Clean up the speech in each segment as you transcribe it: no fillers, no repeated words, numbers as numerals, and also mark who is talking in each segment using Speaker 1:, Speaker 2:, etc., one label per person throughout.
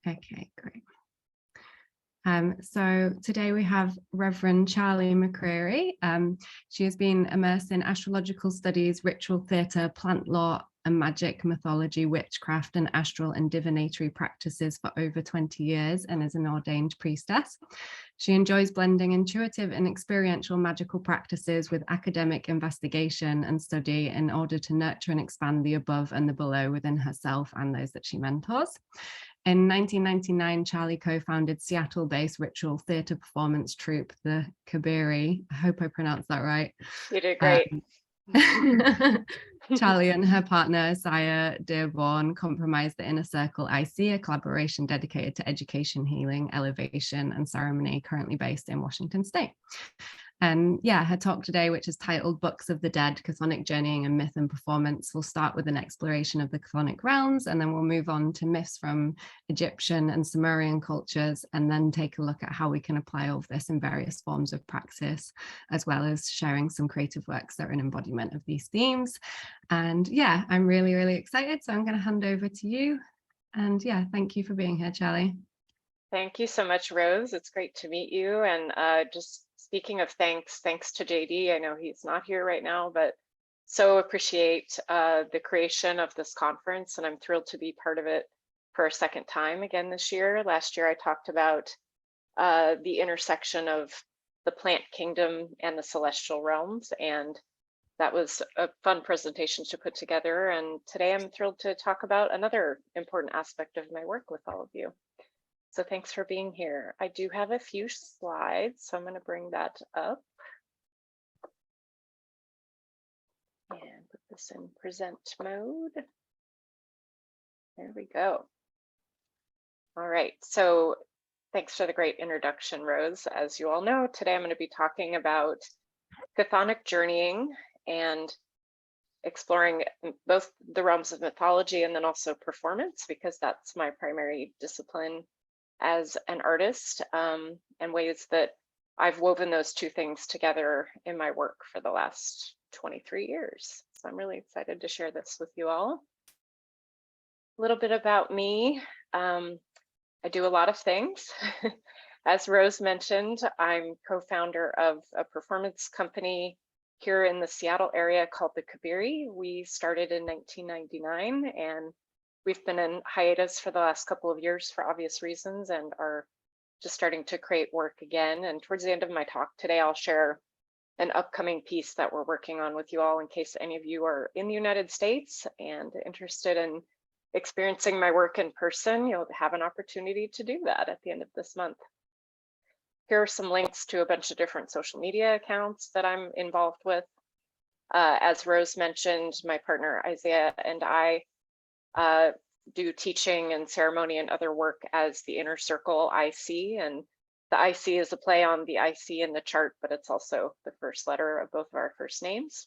Speaker 1: Okay, great. So today we have Reverend Charlie McCreary. She has been immersed in astrological studies, ritual theatre, plant law and magic, mythology, witchcraft and astral and divinatory practices for over 20 years and is an ordained priestess. She enjoys blending intuitive and experiential magical practices with academic investigation and study in order to nurture and expand the above and the below within herself and those that she mentors. In 1999, Charlie co-founded Seattle-based ritual theatre performance troupe, the Kabiri. I hope I pronounced that right.
Speaker 2: You did great.
Speaker 1: Charlie and her partner, Saya Dearborn, comprised the Inner Circle IC, a collaboration dedicated to education, healing, elevation, and ceremony, currently based in Washington State. And yeah, her talk today, which is titled Books of the Dead, Chthonic Journeying and Myth and Performance, will start with an exploration of the chthonic realms, and then we'll move on to myths from Egyptian and Sumerian cultures, and then take a look at how we can apply all of this in various forms of practice, as well as sharing some creative works that are an embodiment of these themes. And yeah, I'm really, really excited. So I'm going to hand over to you. And yeah, thank you for being here, Charlie.
Speaker 2: Thank you so much, Rose. It's great to meet you. And just speaking of thanks to JD. I know he's not here right now, but so appreciate the creation of this conference, and I'm thrilled to be part of it for a second time again this year. Last year, I talked about the intersection of the plant kingdom and the celestial realms, and that was a fun presentation to put together. And today I'm thrilled to talk about another important aspect of my work with all of you. So thanks for being here. I do have a few slides, so I'm going to bring that up and put this in present mode. There we go. All right, so thanks for the great introduction, Rose. As you all know, today I'm going to be talking about chthonic journeying and exploring both the realms of mythology and then also performance, because that's my primary discipline as an artist, and ways that I've woven those two things together in my work for the last 23 years. So I'm really excited to share this with you all. A little bit about me. I do a lot of things. As Rose mentioned, I'm co-founder of a performance company here in the Seattle area called the Kabiri. We started in 1999, and we've been in hiatus for the last couple of years for obvious reasons and are just starting to create work again. And towards the end of my talk today, I'll share an upcoming piece that we're working on with you all in case any of you are in the United States and interested in experiencing my work in person. You'll have an opportunity to do that at the end of this month. Here are some links to a bunch of different social media accounts that I'm involved with. As Rose mentioned, my partner Isaiah and I do teaching and ceremony and other work as the Inner Circle IC, and the IC is a play on the IC in the chart, but it's also the first letter of both of our first names.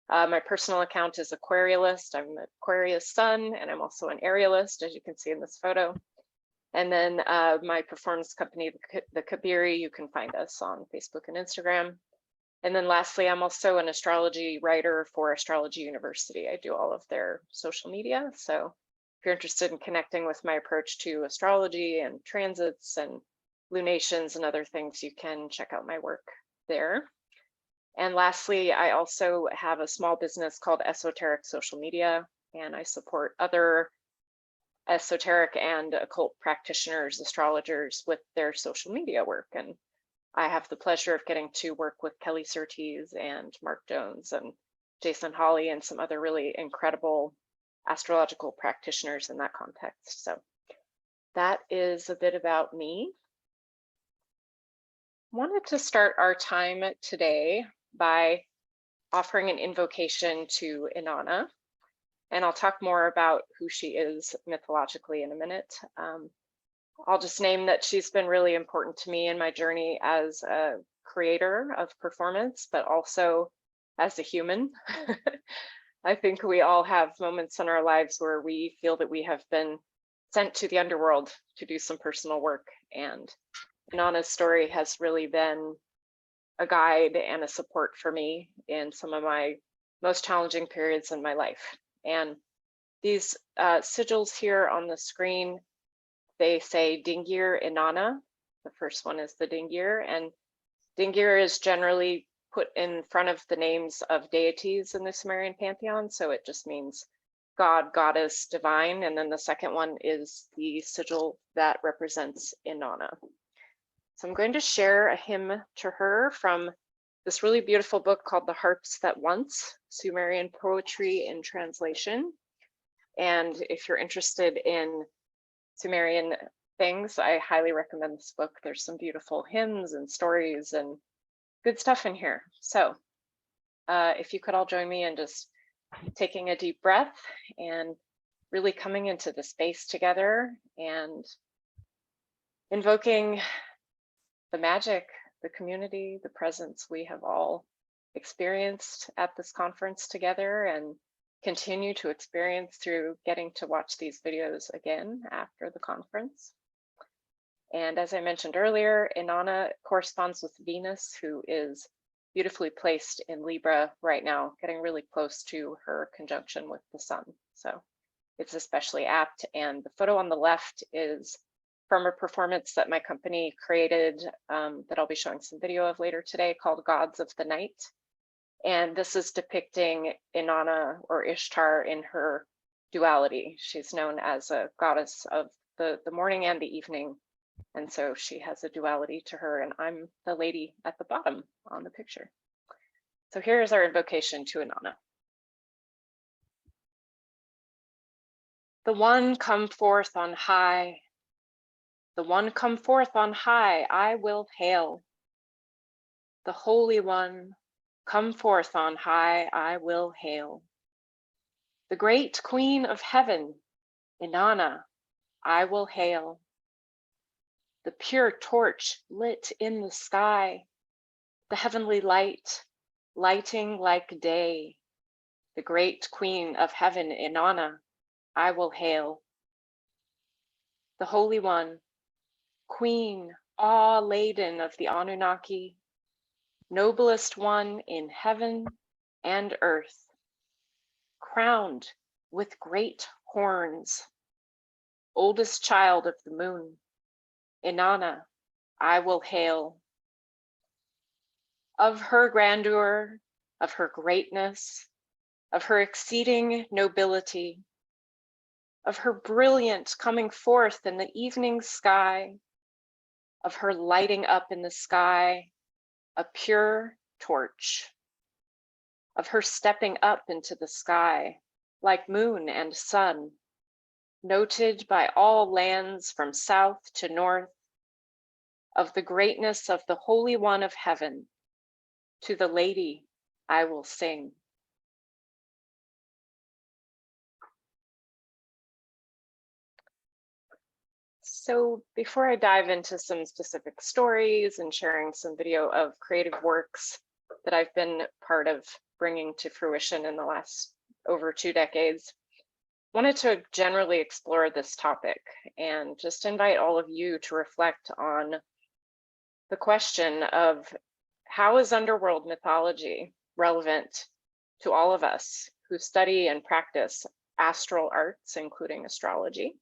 Speaker 2: My personal account is Aquarialist. I'm an Aquarius sun, and I'm also an Aerialist, as you can see in this photo. And then my performance company, the Kabiri, you can find us on Facebook and Instagram. And then lastly, I'm also an astrology writer for Astrology University. I do all of their social media. So if you're interested in connecting with my approach to astrology and transits and lunations and other things, you can check out my work there. And lastly, I also have a small business called Esoteric Social Media, and I support other esoteric and occult practitioners, astrologers with their social media work. And I have the pleasure of getting to work with Kelly Surtees and Mark Jones and Jason Hawley and some other really incredible astrological practitioners in that context. So that is a bit about me. Wanted to start our time today by offering an invocation to Inanna, and I'll talk more about who she is mythologically in a minute. I'll just name that she's been really important to me in my journey as a creator of performance, but also as a human. I think we all have moments in our lives where we feel that we have been sent to the underworld to do some personal work, and Inanna's story has really been a guide and a support for me in some of my most challenging periods in my life. And these sigils here on the screen, they say Dingir Inanna. The first one is the Dingir, and Dingir is generally put in front of the names of deities in the Sumerian pantheon, so it just means God, goddess, divine, and then the second one is the sigil that represents Inanna. So I'm going to share a hymn to her from this really beautiful book called The Harps That Once, Sumerian Poetry in Translation. And if you're interested in Sumerian things, I highly recommend this book. There's some beautiful hymns and stories and good stuff in here. So if you could all join me in just taking a deep breath and really coming into the space together and invoking the magic, the community, the presence we have all experienced at this conference together and continue to experience through getting to watch these videos again after the conference. And as I mentioned earlier, Inanna corresponds with Venus, who is beautifully placed in Libra right now, getting really close to her conjunction with the sun. So it's especially apt. And the photo on the left is from a performance that my company created that I'll be showing some video of later today called Gods of the Night. And this is depicting Inanna or Ishtar in her duality. She's known as a goddess of the morning and the evening. And so she has a duality to her, and I'm the lady at the bottom on the picture. So here's our invocation to Inanna. The one come forth on high. The one come forth on high, I will hail. The Holy One, come forth on high, I will hail. The great Queen of Heaven, Inanna, I will hail. The pure torch lit in the sky, the heavenly light, lighting like day. The great Queen of Heaven, Inanna, I will hail. The Holy One, Queen, awe-laden of the Anunnaki, noblest one in heaven and earth, crowned with great horns, oldest child of the moon, Inanna, I will hail. Of her grandeur, of her greatness, of her exceeding nobility, of her brilliant coming forth in the evening sky, of her lighting up in the sky a pure torch, of her stepping up into the sky like moon and sun, noted by all lands from south to north, of the greatness of the Holy One of Heaven, to the Lady I will sing. So before I dive into some specific stories and sharing some video of creative works that I've been part of bringing to fruition in the last over 2 decades, I wanted to generally explore this topic and just invite all of you to reflect on the question of how is underworld mythology relevant to all of us who study and practice astral arts, including astrology,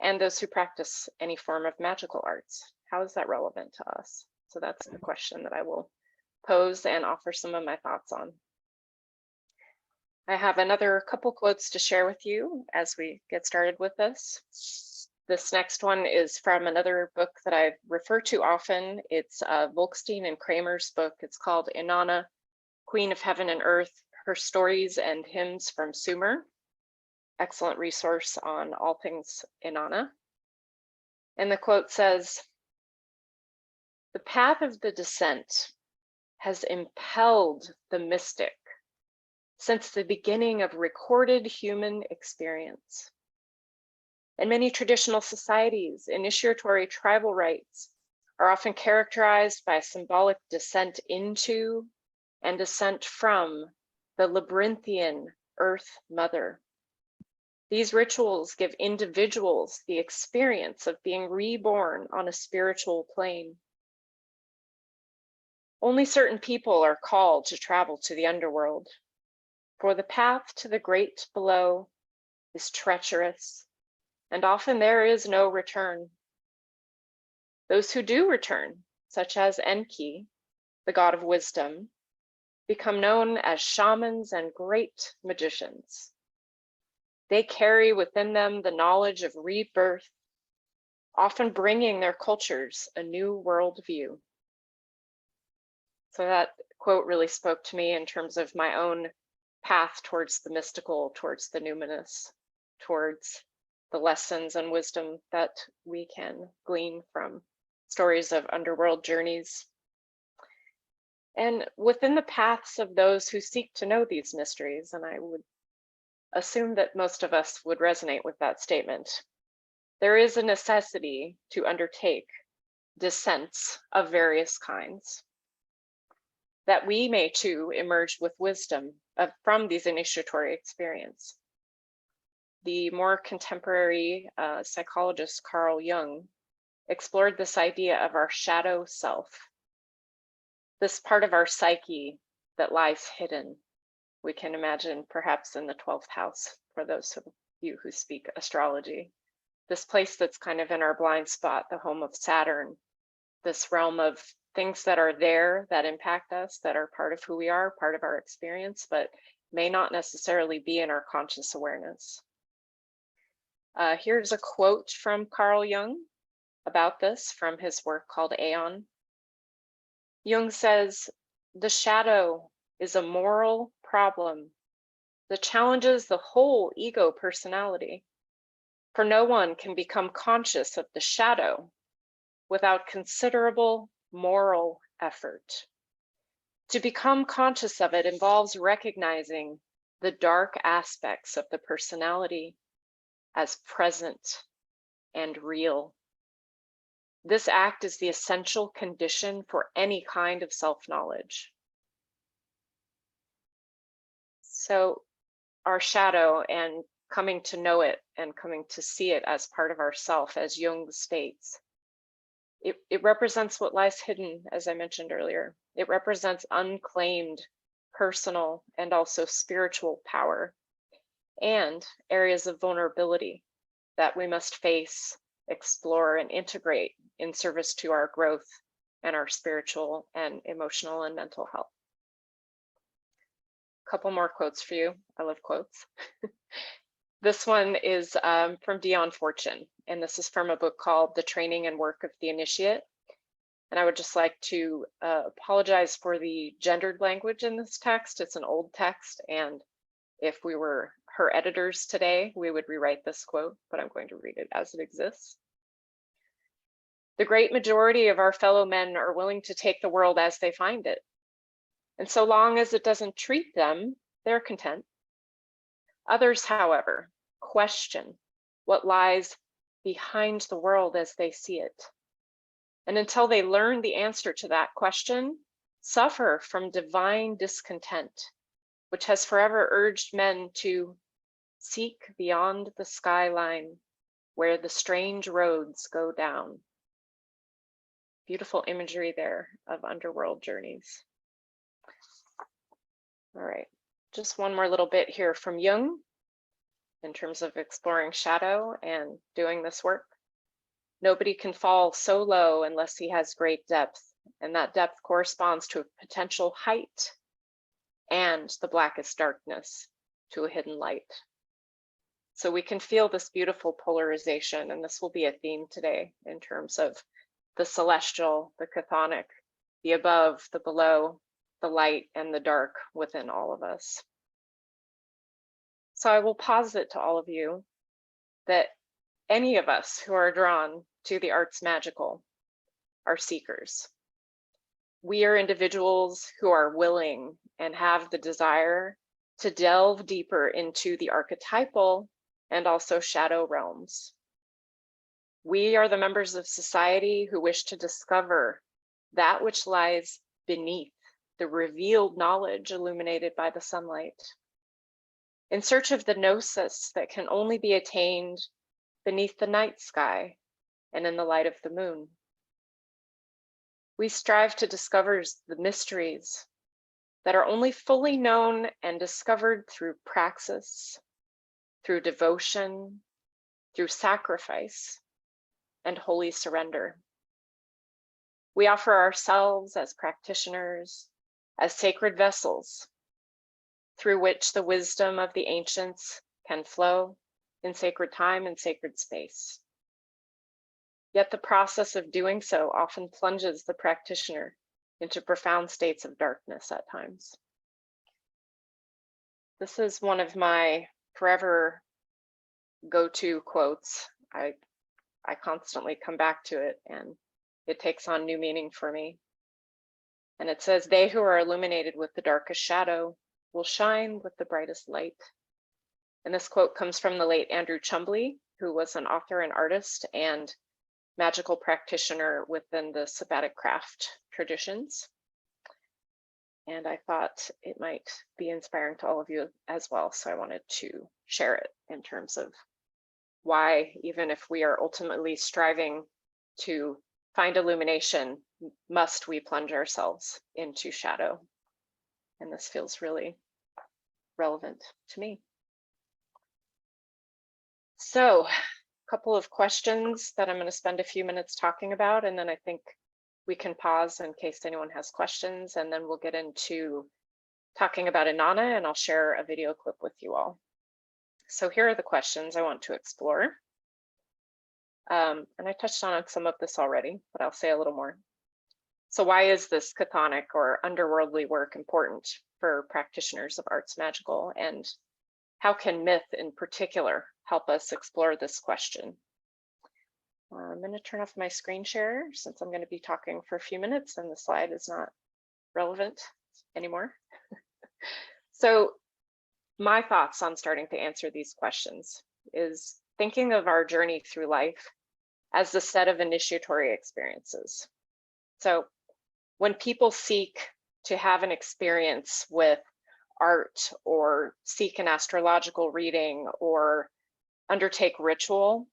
Speaker 2: and those who practice any form of magical arts. How is that relevant to us? So that's the question that I will pose and offer some of my thoughts on. I have another couple quotes to share with you as we get started with this. This next one is from another book that I refer to often. It's Volkstein and Kramer's book. It's called Inanna, Queen of Heaven and Earth, Her Stories and Hymns from Sumer. Excellent resource on all things Inanna. And the quote says, "The path of the descent has impelled the mystic since the beginning of recorded human experience. In many traditional societies, initiatory tribal rites are often characterized by symbolic descent into and descent from the labyrinthian Earth Mother. These rituals give individuals the experience of being reborn on a spiritual plane. Only certain people are called to travel to the underworld, for the path to the great below is treacherous and often there is no return. Those who do return, such as Enki, the god of wisdom, become known as shamans and great magicians. They carry within them the knowledge of rebirth, often bringing their cultures a new worldview. So that quote really spoke to me in terms of my own path towards the mystical, towards the numinous, towards the lessons and wisdom that we can glean from stories of underworld journeys. And within the paths of those who seek to know these mysteries, and I would assume that most of us would resonate with that statement, there is a necessity to undertake descents of various kinds, that we may too emerge with wisdom from these initiatory experience. The more contemporary psychologist Carl Jung explored this idea of our shadow self, this part of our psyche that lies hidden. We can imagine perhaps in the 12th house for those of you who speak astrology, this place that's kind of in our blind spot, the home of Saturn, this realm of things that are there that impact us, that are part of who we are, part of our experience, but may not necessarily be in our conscious awareness. Here's a quote from Carl Jung about this from his work called Aeon. Jung says, "The shadow is a moral problem that challenges the whole ego personality, for no one can become conscious of the shadow without considerable moral effort. To become conscious of it involves recognizing the dark aspects of the personality as present and real. This act is the essential condition for any kind of self-knowledge." So our shadow and coming to know it and coming to see it as part of ourself, as Jung states, it represents what lies hidden, as I mentioned earlier. It represents unclaimed personal and also spiritual power and areas of vulnerability that we must face, explore, and integrate in service to our growth and our spiritual and emotional and mental health. A couple more quotes for you. I love quotes. This one is from Dion Fortune, and this is from a book called The Training and Work of the Initiate. And I would just like to apologize for the gendered language in this text. It's an old text, and if we were her editors today, we would rewrite this quote, but I'm going to read it as it exists. "The great majority of our fellow men are willing to take the world as they find it. And so long as it doesn't treat them, they're content. Others, however, question what lies behind the world as they see it. And until they learn the answer to that question, suffer from divine discontent, which has forever urged men to seek beyond the skyline where the strange roads go down." Beautiful imagery there of underworld journeys. All right, just one more little bit here from Jung in terms of exploring shadow and doing this work. "Nobody can fall so low unless he has great depth, and that depth corresponds to a potential height and the blackest darkness to a hidden light." So we can feel this beautiful polarization, and this will be a theme today in terms of the celestial, the chthonic, the above, the below, the light and the dark within all of us. So I will posit to all of you that any of us who are drawn to the arts magical are seekers. We are individuals who are willing and have the desire to delve deeper into the archetypal and also shadow realms. We are the members of society who wish to discover that which lies beneath the revealed knowledge illuminated by the sunlight, in search of the gnosis that can only be attained beneath the night sky and in the light of the moon. We strive to discover the mysteries that are only fully known and discovered through praxis, through devotion, through sacrifice and holy surrender. We offer ourselves as practitioners, as sacred vessels, through which the wisdom of the ancients can flow in sacred time and sacred space. Yet the process of doing so often plunges the practitioner into profound states of darkness at times. This is one of my forever go-to quotes. I constantly come back to it, and it takes on new meaning for me. And it says, "They who are illuminated with the darkest shadow will shine with the brightest light." And this quote comes from the late Andrew Chumbley, who was an author and artist and magical practitioner within the sabbatic craft traditions. And I thought it might be inspiring to all of you as well. So I wanted to share it in terms of why, even if we are ultimately striving to find illumination, must we plunge ourselves into shadow? And this feels really relevant to me. So, a couple of questions that I'm going to spend a few minutes talking about, and then I think we can pause in case anyone has questions, and then we'll get into talking about Inanna, and I'll share a video clip with you all. So here are the questions I want to explore. And I touched on some of this already, but I'll say a little more. So why is this chthonic or underworldly work important for practitioners of arts magical? And how can myth in particular help us explore this question? I'm going to turn off my screen share since I'm going to be talking for a few minutes and the slide is not relevant anymore. So my thoughts on starting to answer these questions is thinking of our journey through life as a set of initiatory experiences. So when people seek to have an experience with art or seek an astrological reading or undertake ritual,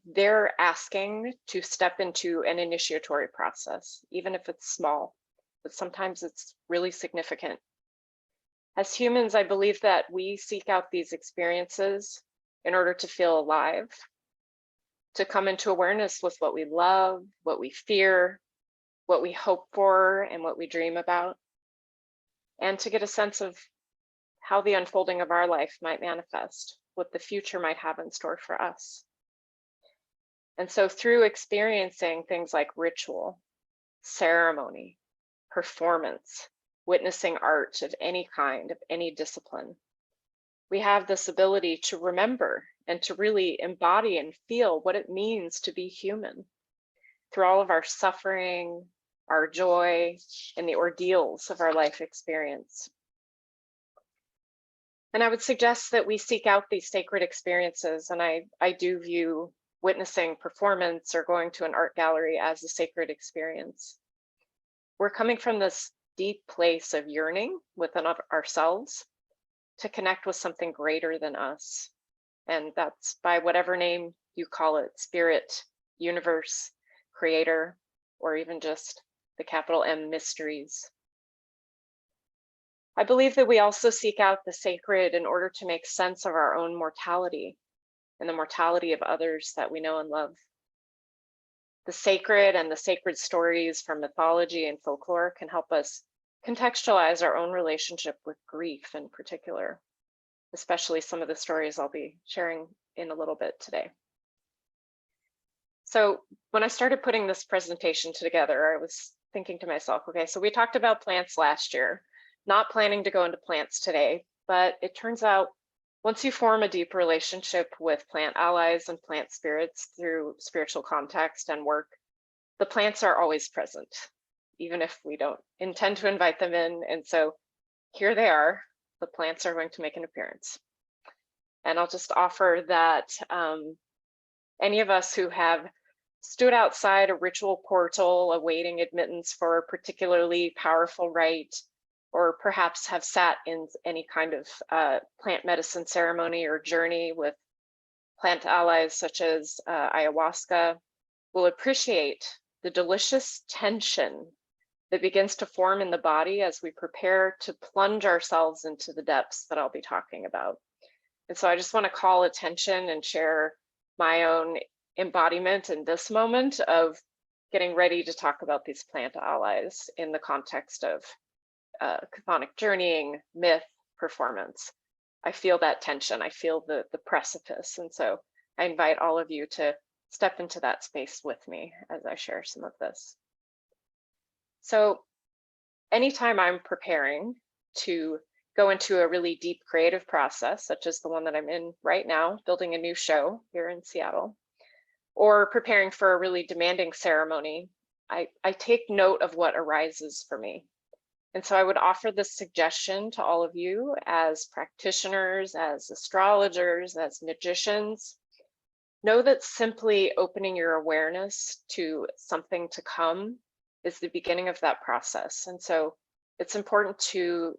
Speaker 2: they're asking to step into an initiatory process, even if it's small, but sometimes it's really significant. As humans, I believe that we seek out these experiences in order to feel alive, to come into awareness with what we love, what we fear, what we hope for, and what we dream about, and to get a sense of how the unfolding of our life might manifest, what the future might have in store for us. And so through experiencing things like ritual, ceremony, performance, witnessing art of any kind, of any discipline, we have this ability to remember and to really embody and feel what it means to be human through all of our suffering, our joy, and the ordeals of our life experience. And I would suggest that we seek out these sacred experiences, and I do view witnessing performance or going to an art gallery as a sacred experience. We're coming from this deep place of yearning within ourselves to connect with something greater than us. And that's by whatever name you call it, spirit, universe, creator, or even just the capital M mysteries. I believe that we also seek out the sacred in order to make sense of our own mortality and the mortality of others that we know and love. The sacred and the sacred stories from mythology and folklore can help us contextualize our own relationship with grief in particular, especially some of the stories I'll be sharing in a little bit today. So when I started putting this presentation together, I was thinking to myself, okay, so we talked about plants last year, not planning to go into plants today, but it turns out once you form a deep relationship with plant allies and plant spirits through spiritual context and work, the plants are always present, even if we don't intend to invite them in. And so here they are, the plants are going to make an appearance. And I'll just offer that any of us who have stood outside a ritual portal awaiting admittance for a particularly powerful rite, or perhaps have sat in any kind of plant medicine ceremony or journey with plant allies such as ayahuasca, will appreciate the delicious tension that begins to form in the body as we prepare to plunge ourselves into the depths that I'll be talking about. And so I just want to call attention and share my own embodiment in this moment of getting ready to talk about these plant allies in the context of chthonic journeying, myth, performance. I feel that tension. I feel the precipice. And so I invite all of you to step into that space with me as I share some of this. So anytime I'm preparing to go into a really deep creative process, such as the one that I'm in right now, building a new show here in Seattle, or preparing for a really demanding ceremony, I take note of what arises for me. And so I would offer this suggestion to all of you as practitioners, as astrologers, as magicians. Know that simply opening your awareness to something to come is the beginning of that process. And so it's important to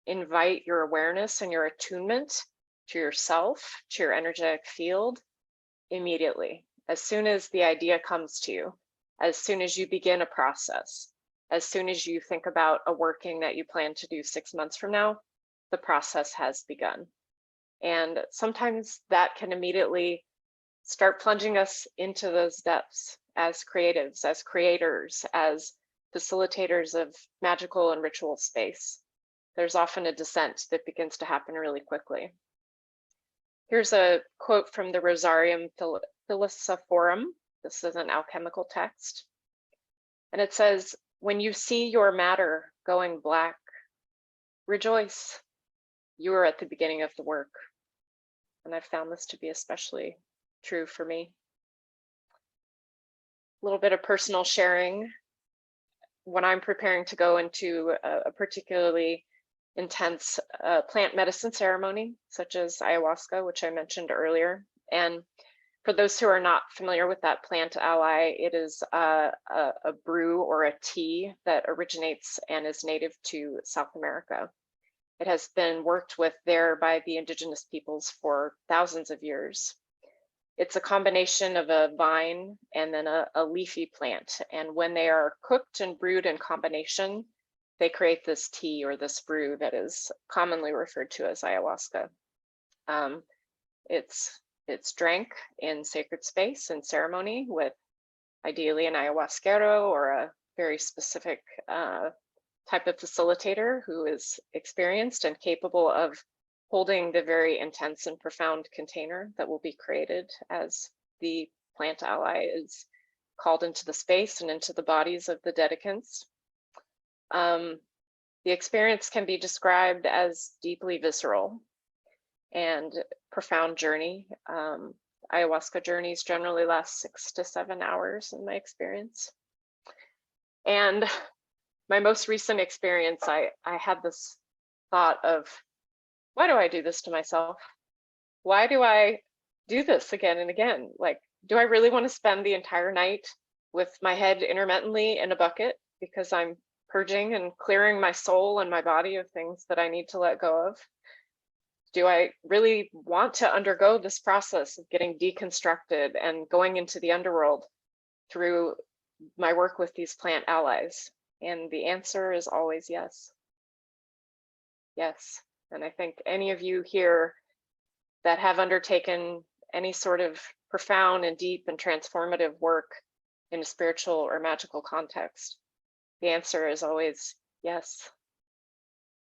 Speaker 2: invite your awareness and your attunement to yourself, to your energetic field immediately. As soon as the idea comes to you, as soon as you begin a process, as soon as you think about a working that you plan to do 6 months from now, the process has begun. And sometimes that can immediately start plunging us into those depths as creatives, as creators, as facilitators of magical and ritual space. There's often a descent that begins to happen really quickly. Here's a quote from the Rosarium Philosophorum. This is an alchemical text. And it says, "When you see your matter going black, rejoice. You are at the beginning of the work." And I've found this to be especially true for me. A little bit of personal sharing. When I'm preparing to go into a particularly intense plant medicine ceremony, such as ayahuasca, which I mentioned earlier. And for those who are not familiar with that plant ally, it is a brew or a tea that originates and is native to South America. It has been worked with there by the indigenous peoples for thousands of years. It's a combination of a vine and then a leafy plant. And when they are cooked and brewed in combination, they create this tea or this brew that is commonly referred to as ayahuasca. It's drank in sacred space and ceremony with ideally an ayahuasquero or a very specific type of facilitator who is experienced and capable of holding the very intense and profound container that will be created as the plant ally is called into the space and into the bodies of the dedicants. The experience can be described as deeply visceral and profound journey. Ayahuasca journeys generally last 6 to 7 hours in my experience. And my most recent experience, I had this thought of, why do I do this to myself? Why do I do this again and again? Like, do I really want to spend the entire night with my head intermittently in a bucket because I'm purging and clearing my soul and my body of things that I need to let go of? Do I really want to undergo this process of getting deconstructed and going into the underworld through my work with these plant allies? And the answer is always yes. Yes. And I think any of you here that have undertaken any sort of profound and deep and transformative work in a spiritual or magical context, the answer is always yes.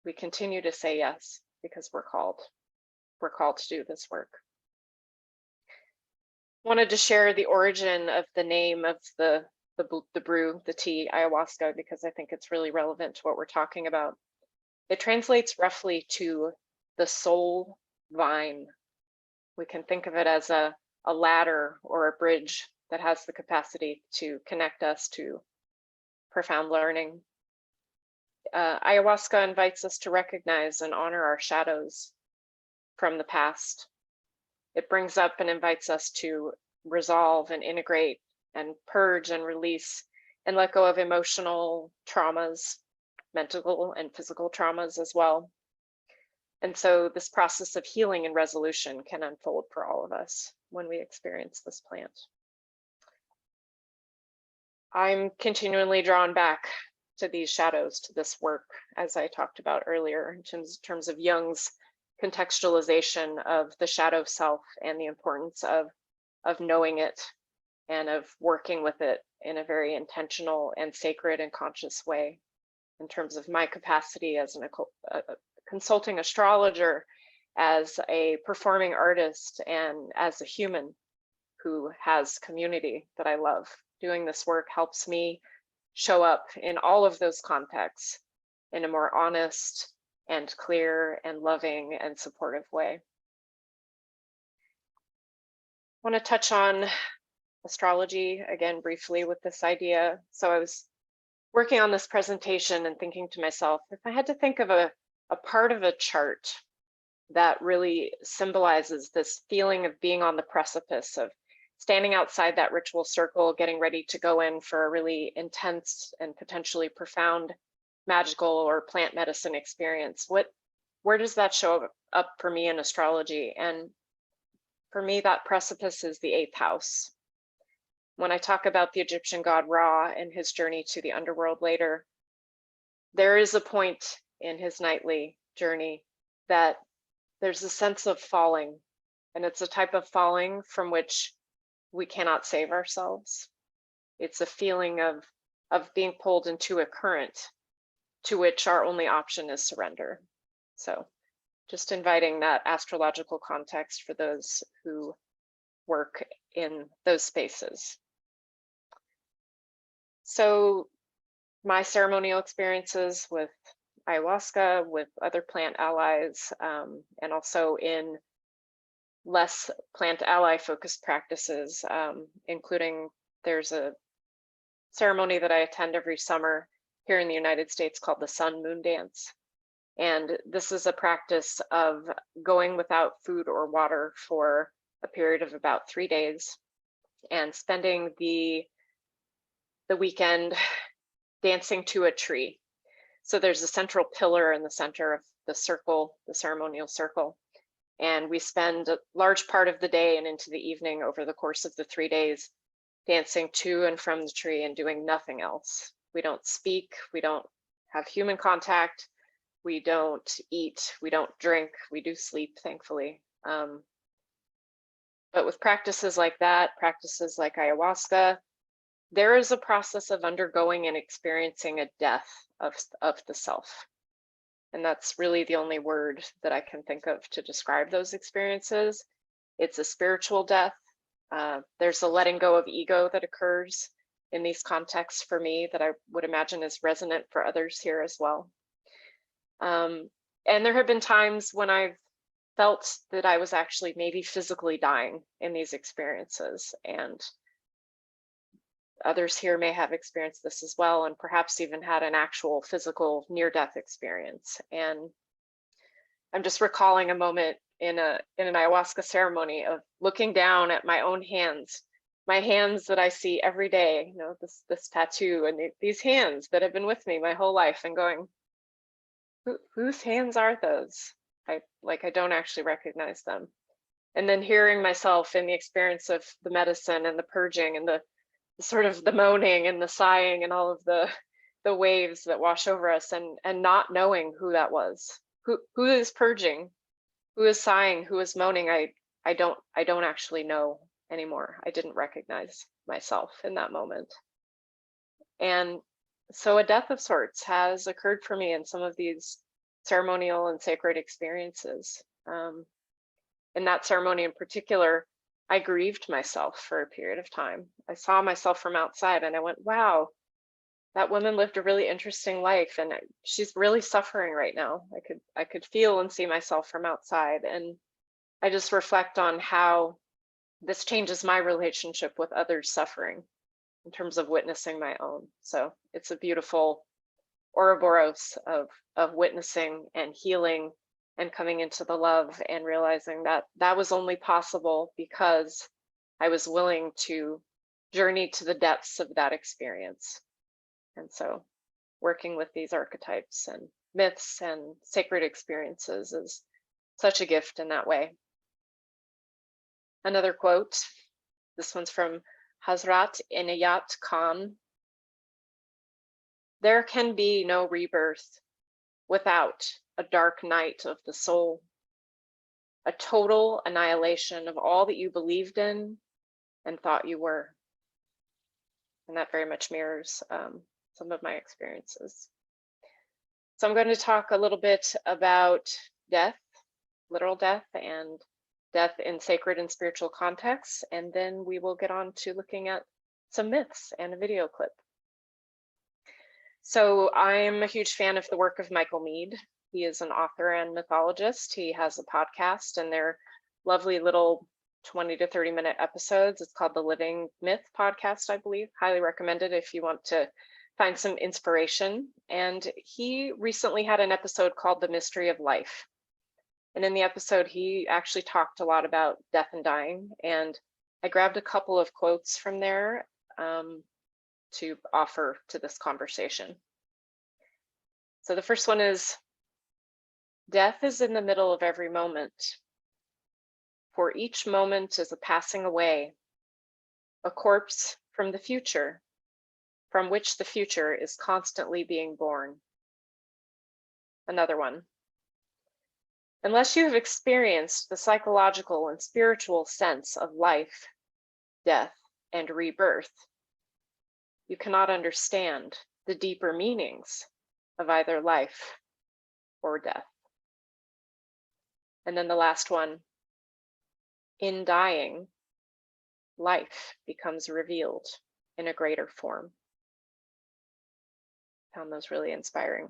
Speaker 2: We continue to say yes because we're called. We're called to do this work. Wanted to share the origin of the name of the brew, the tea, ayahuasca, because I think it's really relevant to what we're talking about. It translates roughly to the soul vine. We can think of it as a ladder or a bridge that has the capacity to connect us to profound learning. Ayahuasca invites us to recognize and honor our shadows from the past. It brings up and invites us to resolve and integrate and purge and release and let go of emotional traumas, mental and physical traumas as well. And so this process of healing and resolution can unfold for all of us when we experience this plant. I'm continually drawn back to these shadows, to this work, as I talked about earlier, in terms of Jung's contextualization of the shadow self and the importance of of knowing it and of working with it in a very intentional and sacred and conscious way in terms of my capacity as a consulting astrologer, as a performing artist, and as a human who has community that I love. Doing this work helps me show up in all of those contexts in a more honest and clear and loving and supportive way. I want to touch on astrology again briefly with this idea. So I was working on this presentation and thinking to myself, if I had to think of a part of a chart that really symbolizes this feeling of being on the precipice, of standing outside that ritual circle, getting ready to go in for a really intense and potentially profound magical or plant medicine experience, where does that show up for me in astrology? And for me, that precipice is the 8th house. When I talk about the Egyptian god Ra and his journey to the underworld later, there is a point in his nightly journey that there's a sense of falling, and it's a type of falling from which we cannot save ourselves. It's a feeling of being pulled into a current to which our only option is surrender. So just inviting that astrological context for those who work in those spaces. So my ceremonial experiences with ayahuasca, with other plant allies, and also in less plant ally focused practices, including there's a ceremony that I attend every summer here in the United States called the Sun Moon Dance. And this is a practice of going without food or water for a period of about 3 days and spending the weekend dancing to a tree. So there's a central pillar in the center of the circle, the ceremonial circle. And we spend a large part of the day and into the evening over the course of the 3 days dancing to and from the tree and doing nothing else. We don't speak, we don't have human contact, we don't eat, we don't drink, we do sleep, thankfully. But with practices like that, practices like ayahuasca, there is a process of undergoing and experiencing a death of the self. And that's really the only word that I can think of to describe those experiences. It's a spiritual death. There's a letting go of ego that occurs in these contexts for me that I would imagine is resonant for others here as well. And there have been times when I've felt that I was actually maybe physically dying in these experiences, and others here may have experienced this as well, and perhaps even had an actual physical near-death experience. And I'm just recalling a moment in an ayahuasca ceremony of looking down at my own hands, my hands that I see every day, you know, this tattoo and these hands that have been with me my whole life, and going, whose hands are those? I don't actually recognize them. And then hearing myself in the experience of the medicine and the purging and the sort of the moaning and the sighing and all of the waves that wash over us, and not knowing who that was, who is purging, who is sighing, who is moaning. I don't actually know anymore. I didn't recognize myself in that moment. And so a death of sorts has occurred for me in some of these ceremonial and sacred experiences. In that ceremony in particular, I grieved myself for a period of time. I saw myself from outside and I went, wow, that woman lived a really interesting life, and she's really suffering right now. I could feel and see myself from outside. And I just reflect on how this changes my relationship with others' suffering in terms of witnessing my own. So it's a beautiful Ouroboros of witnessing and healing and coming into the love, and realizing that that was only possible because I was willing to journey to the depths of that experience. And so working with these archetypes and myths and sacred experiences is such a gift in that way. Another quote, this one's from Hazrat Inayat Khan. There can be no rebirth without a dark night of the soul, a total annihilation of all that you believed in and thought you were. And that very much mirrors some of my experiences. So I'm going to talk a little bit about death, literal death, and death in sacred and spiritual contexts, and then we will get on to looking at some myths and a video clip. So I'm a huge fan of the work of Michael Meade. He is an author and mythologist. He has a podcast, and they're lovely little 20 to 30 minute episodes. It's called the Living Myth Podcast, I believe. Highly recommended if you want to find some inspiration. And he recently had an episode called The Mystery of Life. And in the episode, he actually talked a lot about death and dying. And I grabbed a couple of quotes from there to offer to this conversation. So the first one is, death is in the middle of every moment. For each moment is a passing away, a corpse from the future, from which the future is constantly being born. Another one. Unless you have experienced the psychological and spiritual sense of life, death, and rebirth, you cannot understand the deeper meanings of either life or death. And then the last one. In dying, life becomes revealed in a greater form. Found those really inspiring.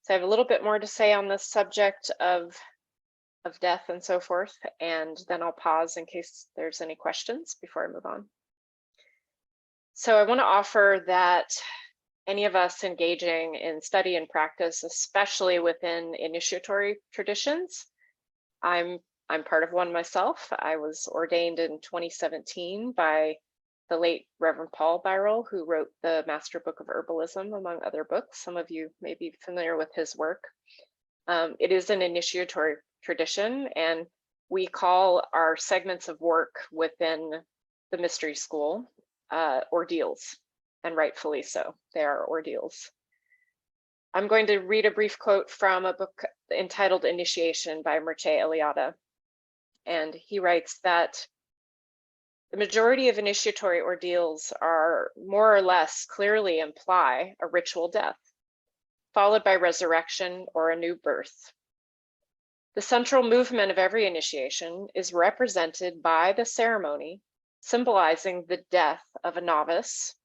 Speaker 2: So I have a little bit more to say on this subject of death and so forth, and then I'll pause in case there's any questions before I move on. So I want to offer that any of us engaging in study and practice, especially within initiatory traditions, I'm part of one myself. I was ordained in 2017 by the late Reverend Paul Byrrell, who wrote the Master Book of Herbalism, among other books. Some of you may be familiar with his work. It is an initiatory tradition, and we call our segments of work within the mystery school ordeals, and rightfully so. They are ordeals. I'm going to read a brief quote from a book entitled Initiation by Mircea Eliade. And he writes that the majority of initiatory ordeals are more or less clearly imply a ritual death, followed by resurrection or a new birth. The central movement of every initiation is represented by the ceremony, symbolizing the death of a novice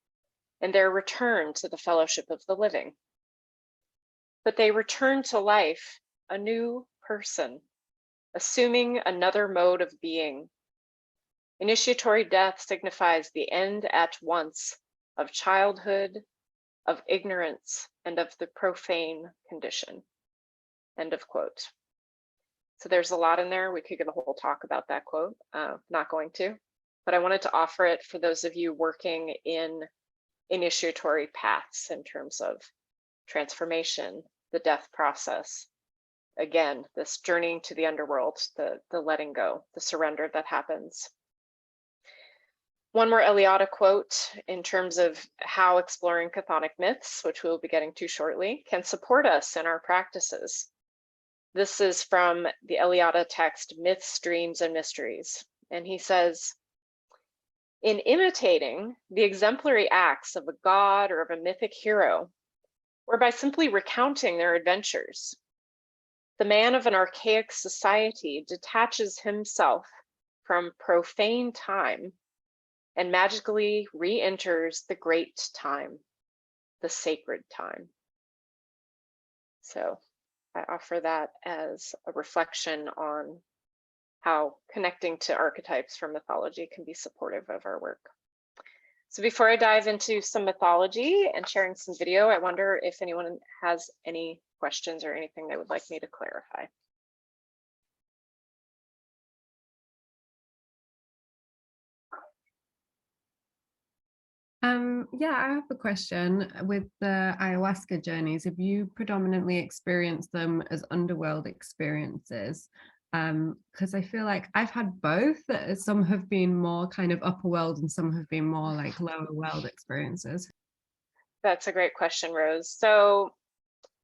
Speaker 2: and their return to the fellowship of the living. But they return to life a new person, assuming another mode of being. Initiatory death signifies the end at once of childhood, of ignorance, and of the profane condition. End of quote. So there's a lot in there. We could get a whole talk about that quote. Not going to, but I wanted to offer it for those of you working in initiatory paths in terms of transformation, the death process. Again, this journeying to the underworld, the letting go, the surrender that happens. One more Eliade quote in terms of how exploring chthonic myths, which we will be getting to shortly, can support us in our practices. This is from the Eliade text, Myths, Dreams, and Mysteries. And he says, in imitating the exemplary acts of a god or of a mythic hero, or by simply recounting their adventures, the man of an archaic society detaches himself from profane time and magically re-enters the great time, the sacred time. So I offer that as a reflection on how connecting to archetypes from mythology can be supportive of our work. So before I dive into some mythology and sharing some video, I wonder if anyone has any questions or anything they would like me to clarify.
Speaker 1: Yeah, I have a question. With the ayahuasca journeys, have you predominantly experienced them as underworld experiences? Because I feel like I've had both. Some have been more kind of upper world and some have been more like lower world experiences.
Speaker 2: That's a great question, Rose. So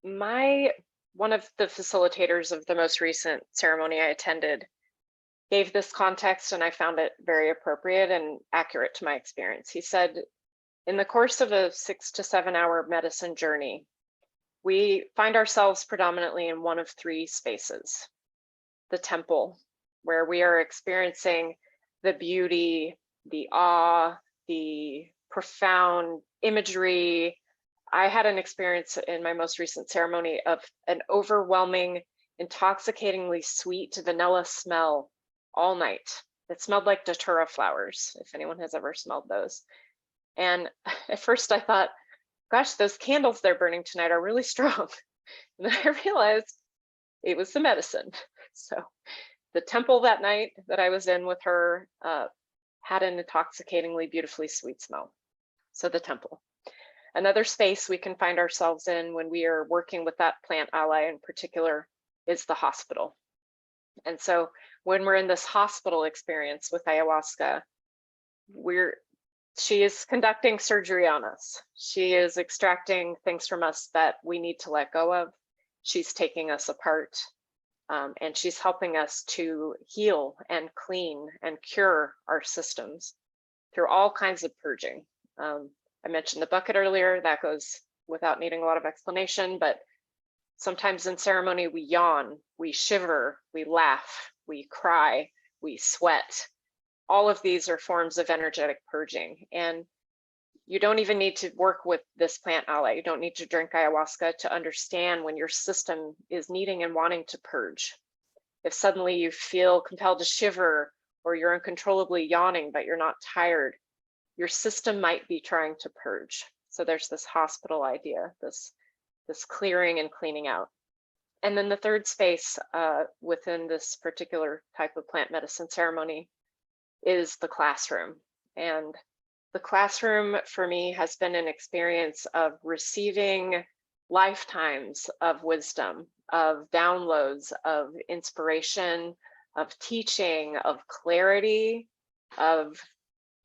Speaker 2: one of the facilitators of the most recent ceremony I attended, gave this context, and I found it very appropriate and accurate to my experience. He said, in the course of a 6 to 7 hour medicine journey, we find ourselves predominantly in one of three spaces. The temple, where we are experiencing the beauty, the awe, the profound imagery. I had an experience in my most recent ceremony of an overwhelming, intoxicatingly sweet vanilla smell all night. It smelled like datura flowers, if anyone has ever smelled those. And at first I thought, gosh, those candles they're burning tonight are really strong. And then I realized it was the medicine. So the temple that night that I was in with her had an intoxicatingly beautifully sweet smell. So the temple. Another space we can find ourselves in when we are working with that plant ally in particular is the hospital. And so when we're in this hospital experience with ayahuasca, she is conducting surgery on us. She is extracting things from us that we need to let go of. She's taking us apart, and she's helping us to heal and clean and cure our systems through all kinds of purging. I mentioned the bucket earlier. That goes without needing a lot of explanation, but sometimes in ceremony we yawn, we shiver, we laugh, we cry, we sweat. All of these are forms of energetic purging. And you don't even need to work with this plant ally. You don't need to drink ayahuasca to understand when your system is needing and wanting to purge. If suddenly you feel compelled to shiver, or you're uncontrollably yawning, but you're not tired, your system might be trying to purge. So there's this hospital idea, this clearing and cleaning out. And then the third space within this particular type of plant medicine ceremony is the classroom. And the classroom for me has been an experience of receiving lifetimes of wisdom, of downloads, of inspiration, of teaching, of clarity, of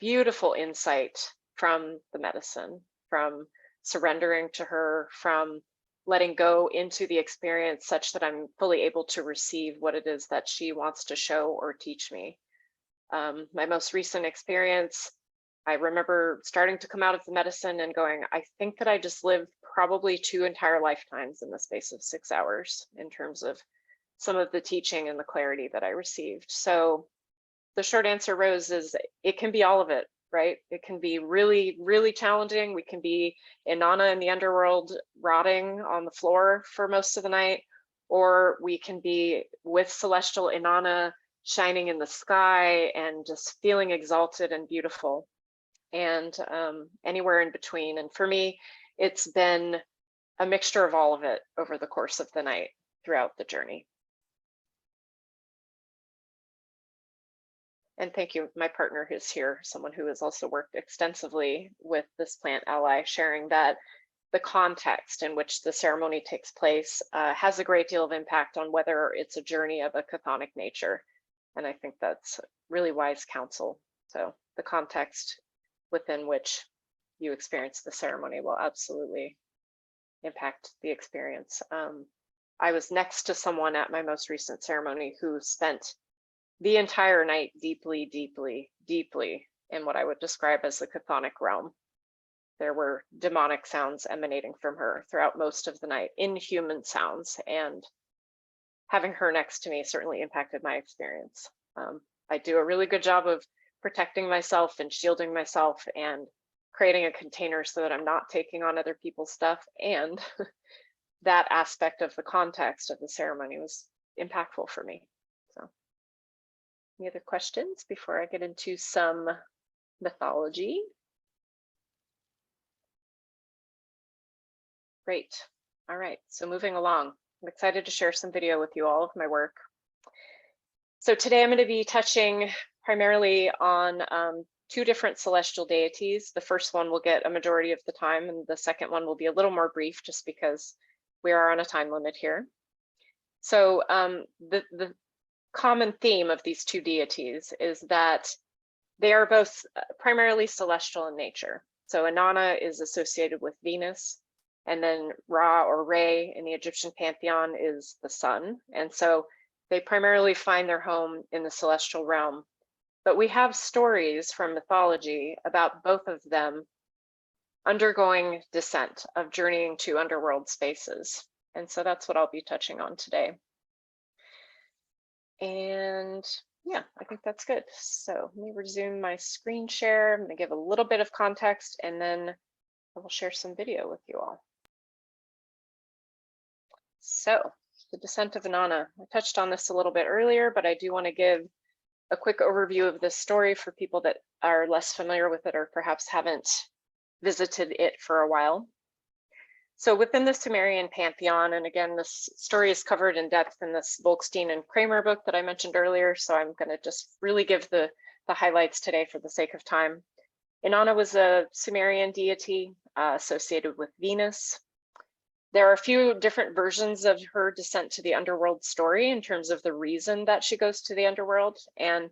Speaker 2: beautiful insight from the medicine, from surrendering to her, from letting go into the experience such that I'm fully able to receive what it is that she wants to show or teach me. My most recent experience, I remember starting to come out of the medicine and going, I think that I just lived probably 2 entire lifetimes in the space of 6 hours in terms of some of the teaching and the clarity that I received. So the short answer, Rose, is it can be all of it, right? It can be really, really challenging. We can be Inanna in the underworld rotting on the floor for most of the night, or we can be with celestial Inanna shining in the sky and just feeling exalted and beautiful, and anywhere in between. And for me, it's been a mixture of all of it over the course of the night throughout the journey. And thank you, my partner who's here, someone who has also worked extensively with this plant ally, sharing that the context in which the ceremony takes place has a great deal of impact on whether it's a journey of a chthonic nature. And I think that's really wise counsel. So the context within which you experience the ceremony will absolutely impact the experience. I was next to someone at my most recent ceremony who spent the entire night deeply, deeply, deeply in what I would describe as the chthonic realm. There were demonic sounds emanating from her throughout most of the night, inhuman sounds, and having her next to me certainly impacted my experience. I do a really good job of protecting myself and shielding myself and creating a container so that I'm not taking on other people's stuff. And that aspect of the context of the ceremony was impactful for me. So, any other questions before I get into some mythology? Great. All right, so moving along. I'm excited to share some video with you all of my work. So today I'm going to be touching primarily on 2 different celestial deities. The first one will get a majority of the time, and the second one will be a little more brief just because we are on a time limit here. So the common theme of these 2 deities is that they are both primarily celestial in nature. So Inanna is associated with Venus, and then Ra or Re in the Egyptian pantheon is the sun. And so They primarily find their home in the celestial realm, but we have stories from mythology about both of them undergoing descent, of journeying to underworld spaces. And so that's what I'll be touching on today. And yeah, I think that's good. So let me resume my screen share. I'm going to give a little bit of context, and then I will share some video with you all. So the descent of Inanna. I touched on this a little bit earlier, but I do want to give a quick overview of this story for people that are less familiar with it or perhaps haven't visited it for a while. So within the Sumerian pantheon, and again, this story is covered in depth in this Volkstein and Kramer book that I mentioned earlier, so I'm going to just really give the highlights today for the sake of time. Inanna was a Sumerian deity associated with Venus. There are a few different versions of her descent to the underworld story in terms of the reason that she goes to the underworld. And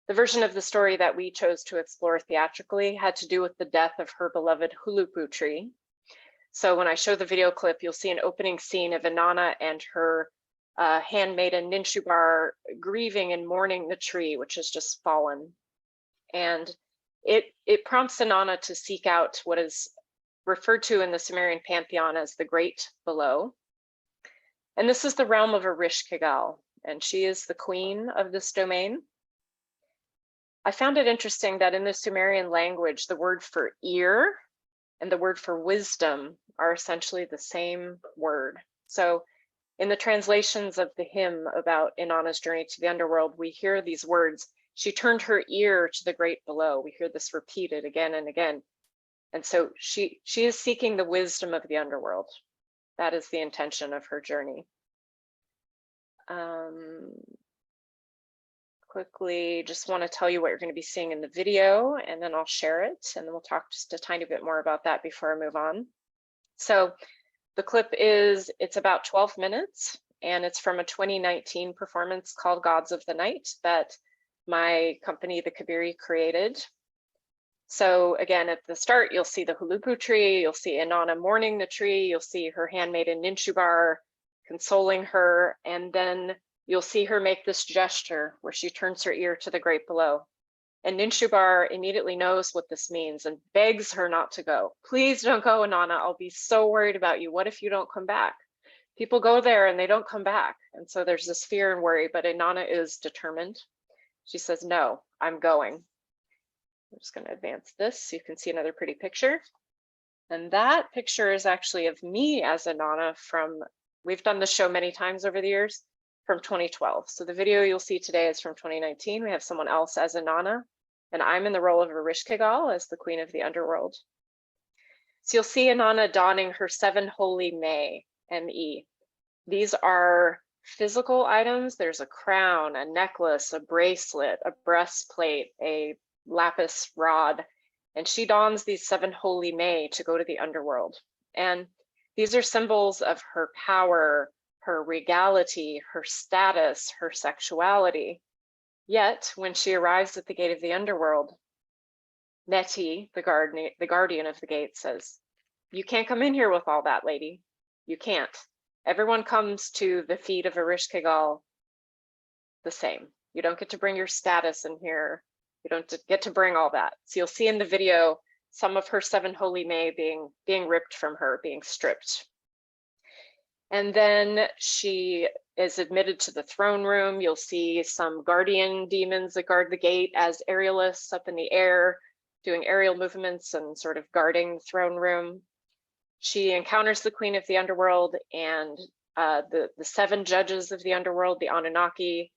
Speaker 2: the version of the story that we chose to explore theatrically had to do with the death of her beloved hulupu tree. So when I show the video clip, you'll see an opening scene of Inanna and her handmaiden Ninshubar grieving and mourning the tree, which has just fallen. And it prompts Inanna to seek out what is referred to in the Sumerian pantheon as the Great Below. And this is the realm of Ereshkigal, and she is the queen of this domain. I found it interesting that in the Sumerian language, the word for ear and the word for wisdom are essentially the same word. So in the translations of the hymn about Inanna's journey to the underworld, we hear these words, she turned her ear to the Great Below. We hear this repeated again and again. And so she is seeking the wisdom of the underworld. That is the intention of her journey. Quickly, just want to tell you what you're going to be seeing in the video, and then I'll share it, and then we'll talk just a tiny bit more about that before I move on. So the clip it's about 12 minutes, and it's from a 2019 performance called Gods of the Night that my company, the Kabiri, created. So again, at the start, you'll see the hulupu tree, you'll see Inanna mourning the tree, you'll see her handmaiden Ninshubar consoling her, and then you'll see her make this gesture where she turns her ear to the Great Below. And Ninshubar immediately knows what this means and begs her not to go. Please don't go, Inanna. I'll be so worried about you. What if you don't come back? People go there and they don't come back. And so there's this fear and worry, but Inanna is determined. She says, no, I'm going. I'm just going to advance this so you can see another pretty picture. And that picture is actually of me as Inanna from, we've done this show many times over the years, from 2012. So the video you'll see today is from 2019. We have someone else as Inanna, and I'm in the role of Ereshkigal as the queen of the underworld. So you'll see Inanna donning her 7 holy May, M-E. These are physical items. There's a crown, a necklace, a bracelet, a breastplate, a lapis rod, and she dons these 7 holy May to go to the underworld. And these are symbols of her power, her regality, her status, her sexuality. Yet, when she arrives at the gate of the underworld, Neti, the guardian of the gate, says, you can't come in here with all that, lady. You can't. Everyone comes to the feet of Ereshkigal the same. You don't get to bring your status in here. You don't get to bring all that. So you'll see in the video some of her 7 holy May being ripped from her, being stripped. And then she is admitted to the throne room. You'll see some guardian demons that guard the gate as aerialists up in the air, doing aerial movements and sort of guarding the throne room. She encounters the queen of the underworld, and the 7 judges of the underworld, the Anunnaki,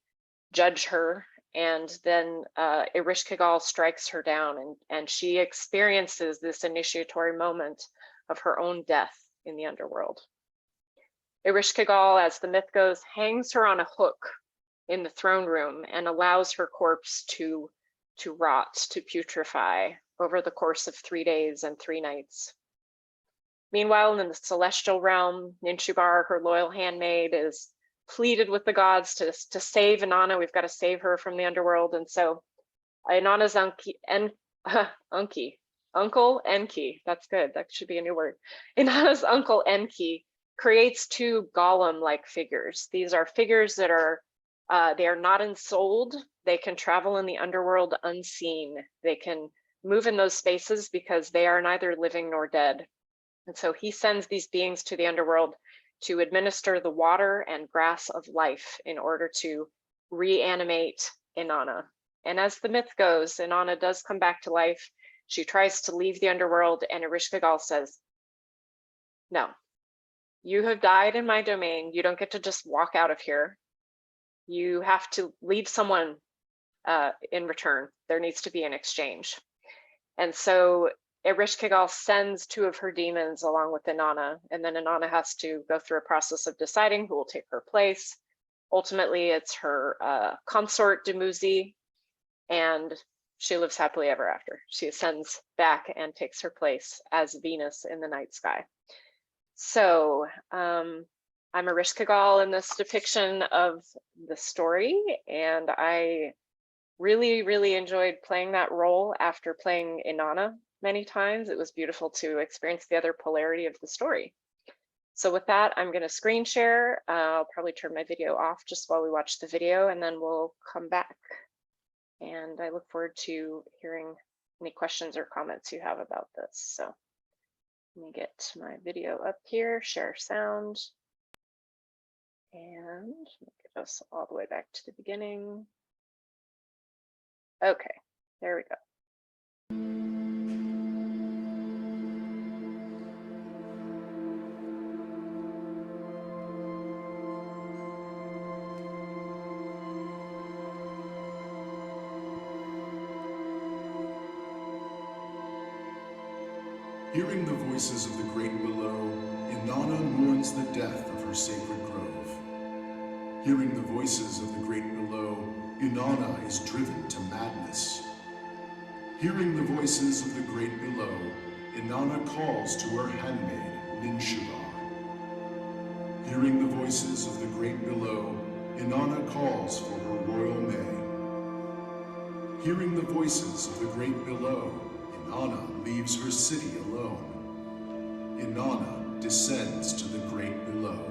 Speaker 2: judge her. And then Ereshkigal strikes her down, and she experiences this initiatory moment of her own death in the underworld. Ereshkigal, as the myth goes, hangs her on a hook in the throne room and allows her corpse to rot, to putrefy over the course of 3 days and 3 nights. Meanwhile, in the celestial realm, Ninshubar, her loyal handmaid, is pleaded with the gods to save Inanna. We've got to save her from the underworld. And so Inanna's uncle Enki, that's good, that should be a new word. Inanna's uncle Enki creates 2 golem-like figures. These are figures that are They are not ensouled. They can travel in the underworld unseen. They can move in those spaces because they are neither living nor dead. And so he sends these beings to the underworld to administer the water and grass of life in order to reanimate Inanna. And as the myth goes, Inanna does come back to life. She tries to leave the underworld, and Ereshkigal says, no, you have died in my domain. You don't get to just walk out of here. You have to leave someone in return. There needs to be an exchange. And so Ereshkigal sends 2 of her demons along with Inanna, and then Inanna has to go through a process of deciding who will take her place. Ultimately, it's her consort Dumuzi, and she lives happily ever after. She ascends back and takes her place as Venus in the night sky. So I'm Ereshkigal in this depiction of the story, and I really, really enjoyed playing that role after playing Inanna many times. It was beautiful to experience the other polarity of the story. So with that, I'm going to screen share. I'll probably turn my video off just while we watch the video, and then we'll come back. And I look forward to hearing any questions or comments you have about this. So let me get my video up here, share sound, and get us all the way back to the beginning. Okay, there we go.
Speaker 3: Hearing the voices of the great below, Inanna mourns the death of her sacred grove. Hearing the voices of the great below, Inanna is driven to madness. Hearing the voices of the great below, Inanna calls to her handmaid, Ninshubar. Hearing the voices of the great below, Inanna calls for her royal May. Hearing the voices of the great below, Inanna leaves her city alone. Inanna descends to the great below.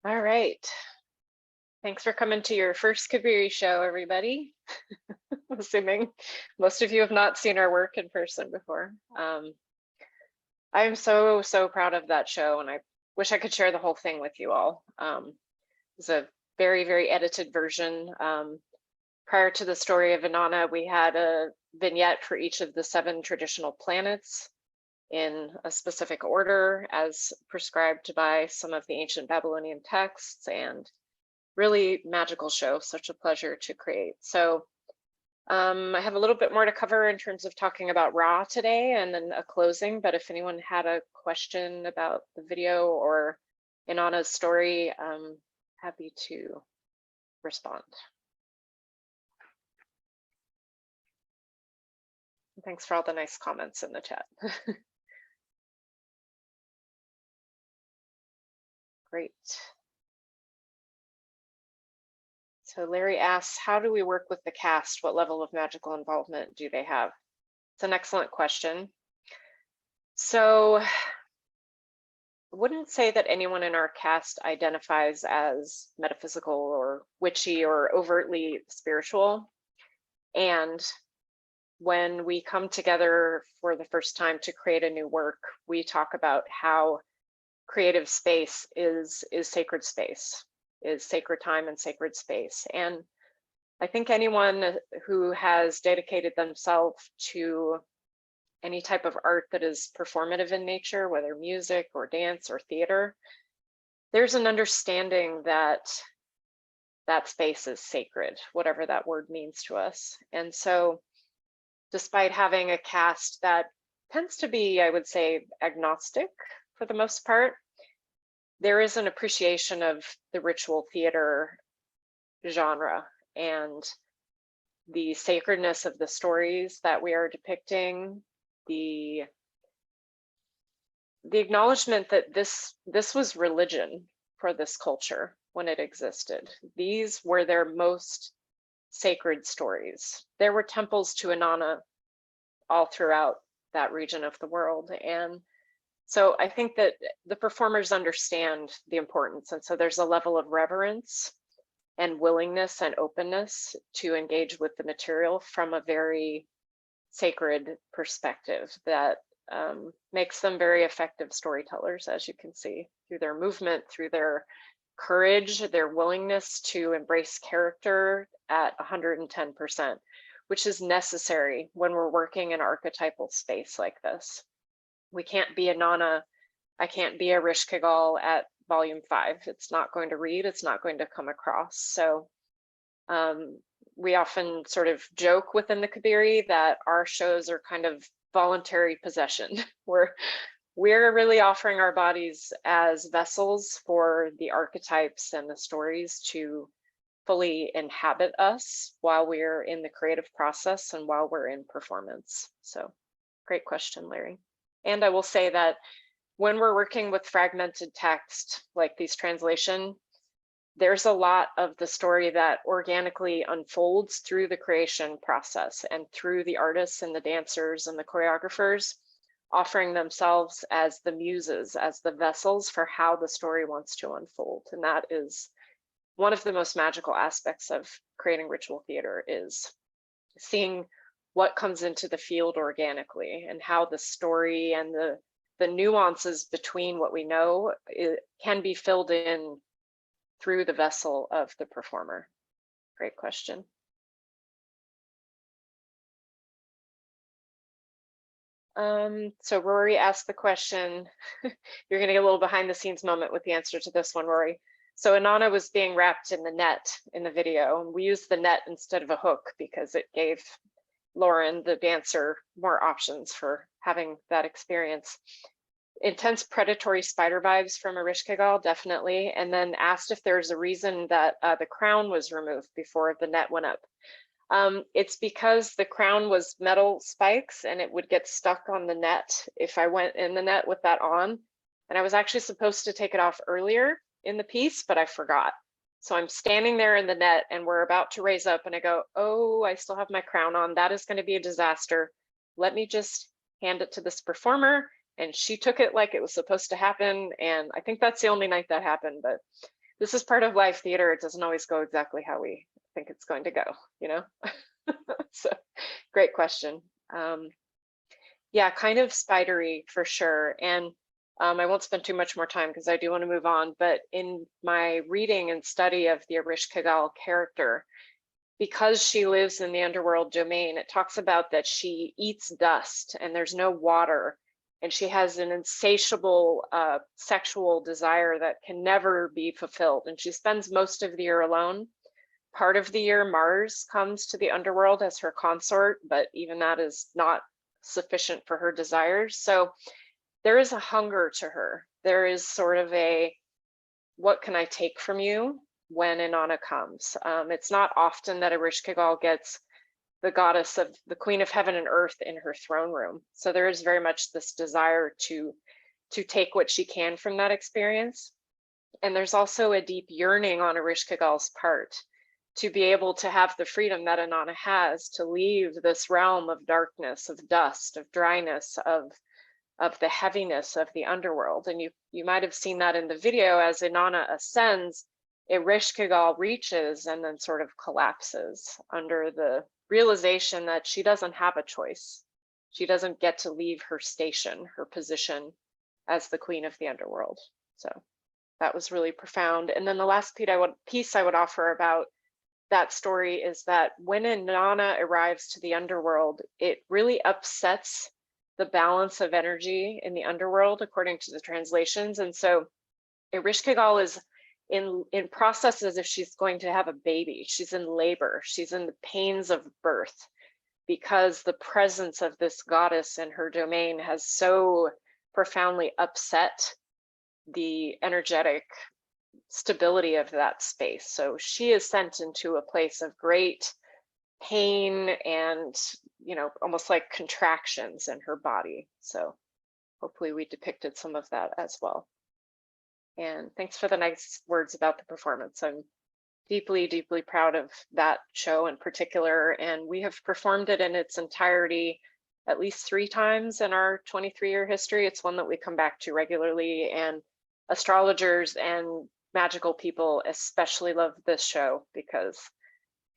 Speaker 2: All right. Thanks for coming to your first Kabiri show, everybody. Assuming most of you have not seen our work in person before. I'm so proud of that show, and I wish I could share the whole thing with you all. It's a very edited version. Prior to the story of Inanna, we had a vignette for each of the 7 traditional planets in a specific order as prescribed by some of the ancient Babylonian texts, and really magical show, such a pleasure to create. So I have a little bit more to cover in terms of talking about Ra today and then a closing, but if anyone had a question about the video or Inanna's story, I'm happy to respond. Thanks for all the nice comments in the chat. Great. So Larry asks, how do we work with the cast? What level of magical involvement do they have? It's an excellent question. So I wouldn't say that anyone in our cast identifies as metaphysical or witchy or overtly spiritual. And when we come together for the first time to create a new work, we talk about how creative space is sacred space, is sacred time and sacred space. And I think anyone who has dedicated themselves to any type of art that is performative in nature, whether music or dance or theater, there's an understanding that that space is sacred, whatever that word means to us. And so despite having a cast that tends to be, I would say, agnostic for the most part, there is an appreciation of the ritual theater genre and the sacredness of the stories that we are depicting, the acknowledgement that this was religion for this culture when it existed. These were their most sacred stories. There were temples to Inanna all throughout that region of the world. And so I think that the performers understand the importance. And so there's a level of reverence and willingness and openness to engage with the material from a very sacred perspective that makes them very effective storytellers, as you can see, through their movement, through their courage, their willingness to embrace character at 110%, which is necessary when we're working in archetypal space like this. We can't be Inanna, I can't be a Rishkigal at volume 5. It's not going to read, it's not going to come across. So we often sort of joke within the Kabiri that our shows are kind of voluntary possession, where we're really offering our bodies as vessels for the archetypes and the stories to fully inhabit us while we're in the creative process and while we're in performance. So great question, Larry. And I will say that when we're working with fragmented text like these translation, there's a lot of the story that organically unfolds through the creation process and through the artists and the dancers and the choreographers offering themselves as the muses, as the vessels for how the story wants to unfold. And that is one of the most magical aspects of creating ritual theater, is seeing what comes into the field organically and how the story and the nuances between what we know can be filled in through the vessel of the performer. Great question. So Rory asked the question, you're gonna get a little behind the scenes moment with the answer to this one, Rory. So Inanna was being wrapped in the net in the video, and we used the net instead of a hook because it gave Lauren, the dancer, more options for having that experience. Intense predatory spider vibes from Erishkigal, definitely. And then asked if there's a reason that the crown was removed before the net went up. It's because the crown was metal spikes and it would get stuck on the net if I went in the net with that on. And I was actually supposed to take it off earlier in the piece, but I forgot. So I'm standing there in the net and we're about to raise up and I go, oh, I still have my crown on. That is going to be a disaster. Let me just hand it to this performer. And she took it like it was supposed to happen. And I think that's the only night that happened, but this is part of live theater. It doesn't always go exactly how we think it's going to go, you know? So great question. Yeah, kind of spidery for sure. And I won't spend too much more time because I do want to move on, but in my reading and study of the Ereshkigal character, because she lives in the underworld domain, it talks about that she eats dust and there's no water, and she has an insatiable sexual desire that can never be fulfilled. And she spends most of the year alone. Part of the year, Mars comes to the underworld as her consort, but even that is not sufficient for her desires. So there is a hunger to her. There is sort of a, what can I take from you when Inanna comes? It's not often that Ereshkigal gets the goddess of the queen of heaven and earth in her throne room. So there is very much this desire to take what she can from that experience. And there's also a deep yearning on Ereshkigal's part to be able to have the freedom that Inanna has to leave this realm of darkness, of dust, of dryness, of the heaviness of the underworld. And you might have seen that in the video. As Inanna ascends, Ereshkigal reaches and then sort of collapses under the realization that she doesn't have a choice. She doesn't get to leave her station, her position as the queen of the underworld. So that was really profound. And then the last piece I would offer about that story is that when Inanna arrives to the underworld, it really upsets the balance of energy in the underworld, according to the translations. And so Ereshkigal is in process as if she's going to have a baby. She's in labor. She's in the pains of birth because the presence of this goddess in her domain has so profoundly upset the energetic stability of that space. So she is sent into a place of great pain and, you know, almost like contractions in her body. So hopefully we depicted some of that as well. And thanks for the nice words about the performance. I'm deeply, deeply proud of that show in particular. And we have performed it in its entirety at least 3 times in our 23-year history. It's one that we come back to regularly, and astrologers and magical people especially love this show because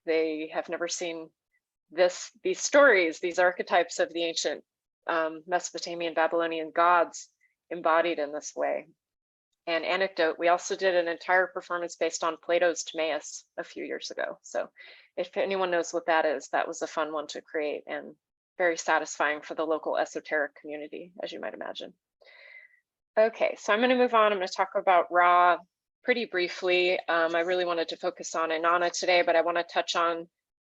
Speaker 2: they have never seen these stories, these archetypes of the ancient Mesopotamian Babylonian gods embodied in this way. And anecdote, we also did an entire performance based on Plato's Timaeus a few years ago. So if anyone knows what that is, that was a fun one to create and very satisfying for the local esoteric community, as you might imagine. Okay, so I'm going to move on. I'm going to talk about Ra pretty briefly. I really wanted to focus on Inanna today, but I want to touch on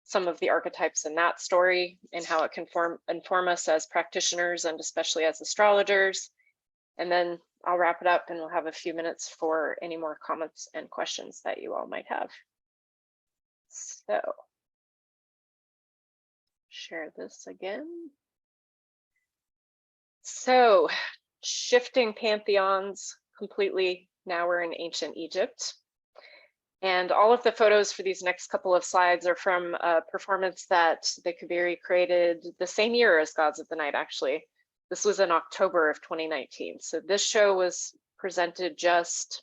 Speaker 2: some of the archetypes in that story and how it can inform us as practitioners and especially as astrologers. And then I'll wrap it up and we'll have a few minutes for any more comments and questions that you all might have. So, share this again. So, shifting pantheons completely. Now we're in ancient Egypt. And all of the photos for these next couple of slides are from a performance that the Kabiri created the same year as Gods of the Night, actually. This was in October of 2019. So this show was presented just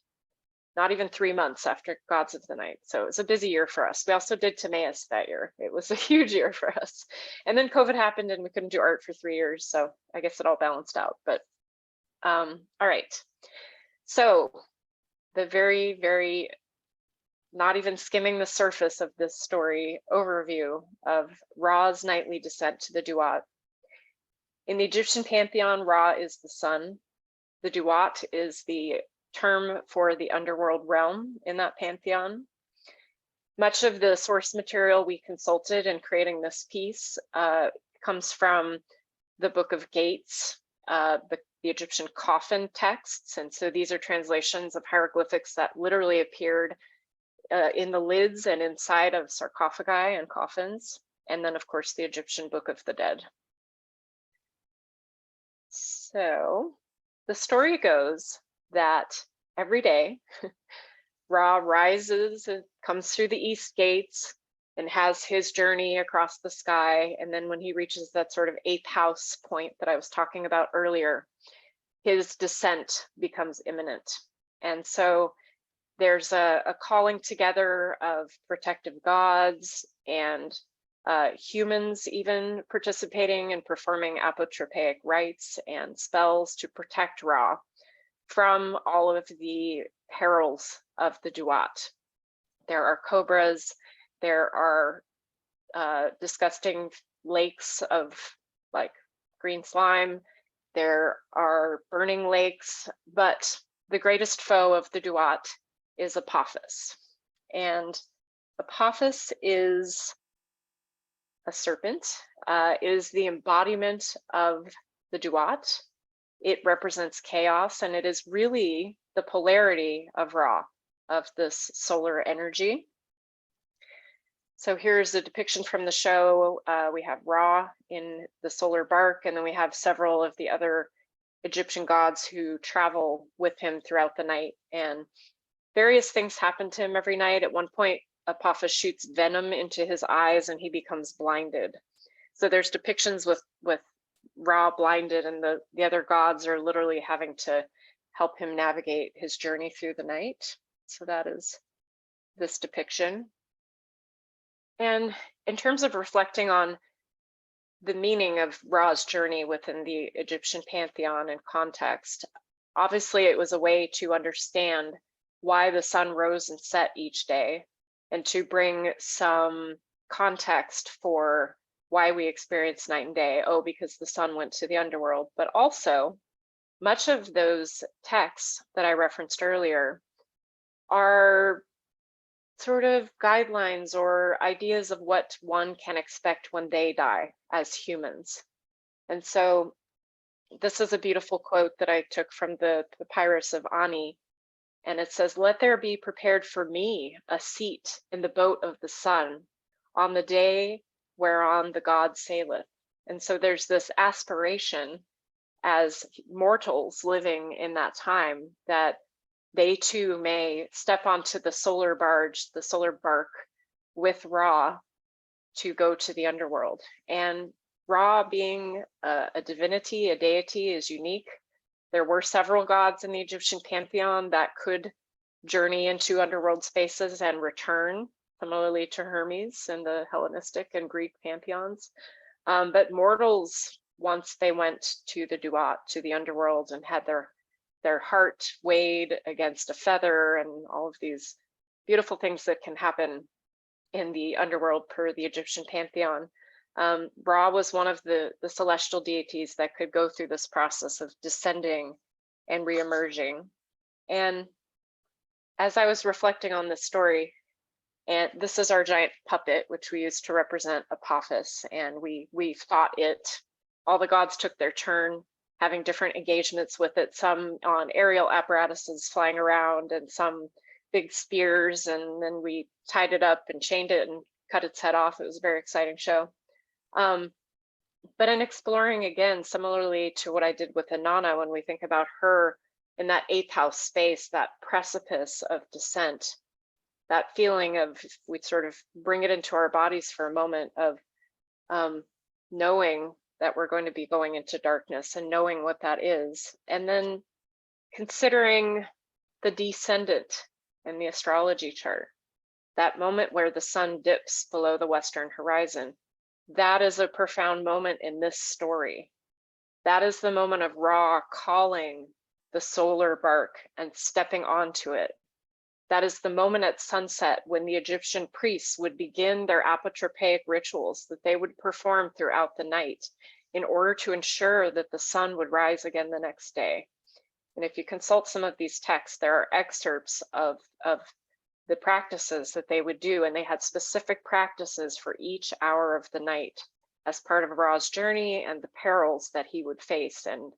Speaker 2: not even 3 months after Gods of the Night. So it was a busy year for us. We also did Timaeus that year. It was a huge year for us. And then COVID happened and we couldn't do art for 3 years. So I guess it all balanced out. But all right. So the very, very, not even skimming the surface of this story overview of Ra's nightly descent to the Duat. In the Egyptian pantheon, Ra is the sun. The Duat is the term for the underworld realm in that pantheon. Much of the source material we consulted in creating this piece comes from the Book of Gates, the Egyptian coffin texts. And so these are translations of hieroglyphics that literally appeared in the lids and inside of sarcophagi and coffins. And then, of course, the Egyptian Book of the Dead. So the story goes that every day, Ra rises and comes through the east gates and has his journey across the sky. And then when he reaches that sort of 8th house point that I was talking about earlier, his descent becomes imminent. And so there's a calling together of protective gods and humans even participating and performing apotropaic rites and spells to protect Ra from all of the perils of the Duat. There are cobras, there are disgusting lakes of like green slime, there are burning lakes, but the greatest foe of the Duat is Apophis. And Apophis is a serpent, is the embodiment of the Duat. It represents chaos, and it is really the polarity of Ra, of this solar energy. So here's a depiction from the show. We have Ra in the solar bark, and then we have several of the other Egyptian gods who travel with him throughout the night. And various things happen to him every night. At one point, Apophis shoots venom into his eyes and he becomes blinded. So there's depictions with Ra blinded, and the other gods are literally having to help him navigate his journey through the night. So that is this depiction. And in terms of reflecting on the meaning of Ra's journey within the Egyptian pantheon and context, obviously it was a way to understand why the sun rose and set each day, and to bring some context for why we experience night and day. Oh, because the sun went to the underworld. But also, much of those texts that I referenced earlier are sort of guidelines or ideas of what one can expect when they die as humans. And so this is a beautiful quote that I took from the Papyrus of Ani. And it says, "Let there be prepared for me a seat in the boat of the sun on the day whereon the god saileth." And so there's this aspiration as mortals living in that time that they too may step onto the solar barge, the solar bark with Ra to go to the underworld. And Ra, being a divinity, a deity, is unique. There were several gods in the Egyptian pantheon that could journey into underworld spaces and return, similarly to Hermes in the Hellenistic and Greek pantheons. But mortals, once they went to the Duat, to the underworld, and had their heart weighed against a feather and all of these beautiful things that can happen in the underworld per the Egyptian pantheon, Ra was one of the celestial deities that could go through this process of descending and re-emerging. And as I was reflecting on this story, and this is our giant puppet, which we use to represent Apophis, and we fought it. All the gods took their turn, having different engagements with it, some on aerial apparatuses flying around and some big spears, and then we tied it up and chained it and cut its head off. It was a very exciting show. But in exploring, again, similarly to what I did with Inanna, when we think about her in that 8th house space, that precipice of descent, that feeling of, if we sort of bring it into our bodies for a moment, of knowing that we're going to be going into darkness and knowing what that is, and then considering the descendant in the astrology chart, that moment where the sun dips below the western horizon. That is a profound moment in this story. That is the moment of Ra calling the solar bark and stepping onto it. That is the moment at sunset when the Egyptian priests would begin their apotropaic rituals that they would perform throughout the night in order to ensure that the sun would rise again the next day. And if you consult some of these texts, there are excerpts of the practices that they would do, and they had specific practices for each hour of the night as part of Ra's journey and the perils that he would face and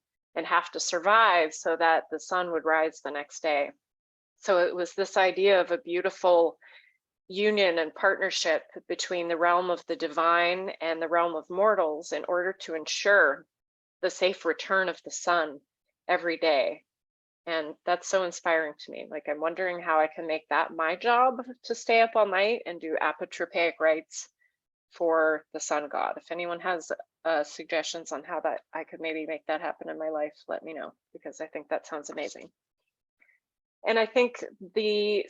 Speaker 2: have to survive so that the sun would rise the next day. So it was this idea of a beautiful union and partnership between the realm of the divine and the realm of mortals in order to ensure the safe return of the sun every day. And that's so inspiring to me. Like, I'm wondering how I can make that my job, to stay up all night and do apotropaic rites for the sun god. If anyone has suggestions on how that I could maybe make that happen in my life, let me know, because I think that sounds amazing. And I think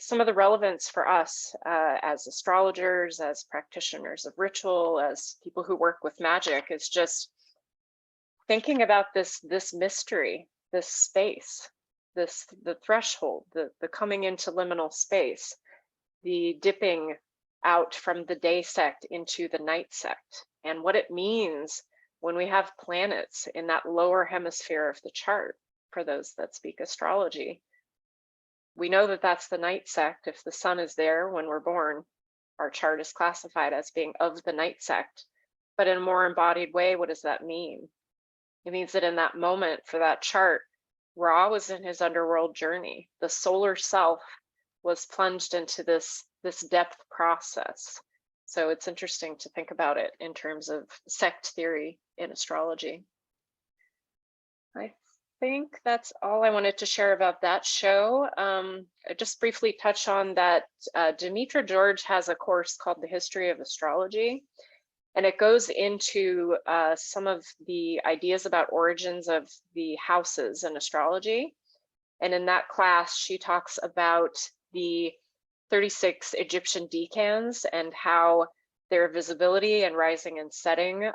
Speaker 2: some of the relevance for us as astrologers, as practitioners of ritual, as people who work with magic is just thinking about this mystery, this space, the threshold, the coming into liminal space, the dipping out from the day sect into the night sect, and what it means when we have planets in that lower hemisphere of the chart. For those that speak astrology, we know that that's the night sect. If the sun is there when we're born, our chart is classified as being of the night sect. But in a more embodied way, what does that mean? It means that in that moment for that chart, Ra was in his underworld journey. The solar self was plunged into this depth process. So it's interesting to think about it in terms of sect theory in astrology. I think that's all I wanted to share about that show. I just briefly touch on that Dimitra George has a course called The History of Astrology, and it goes into some of the ideas about origins of the houses in astrology. And in that class, she talks about the 36 Egyptian decans and how their visibility and rising and setting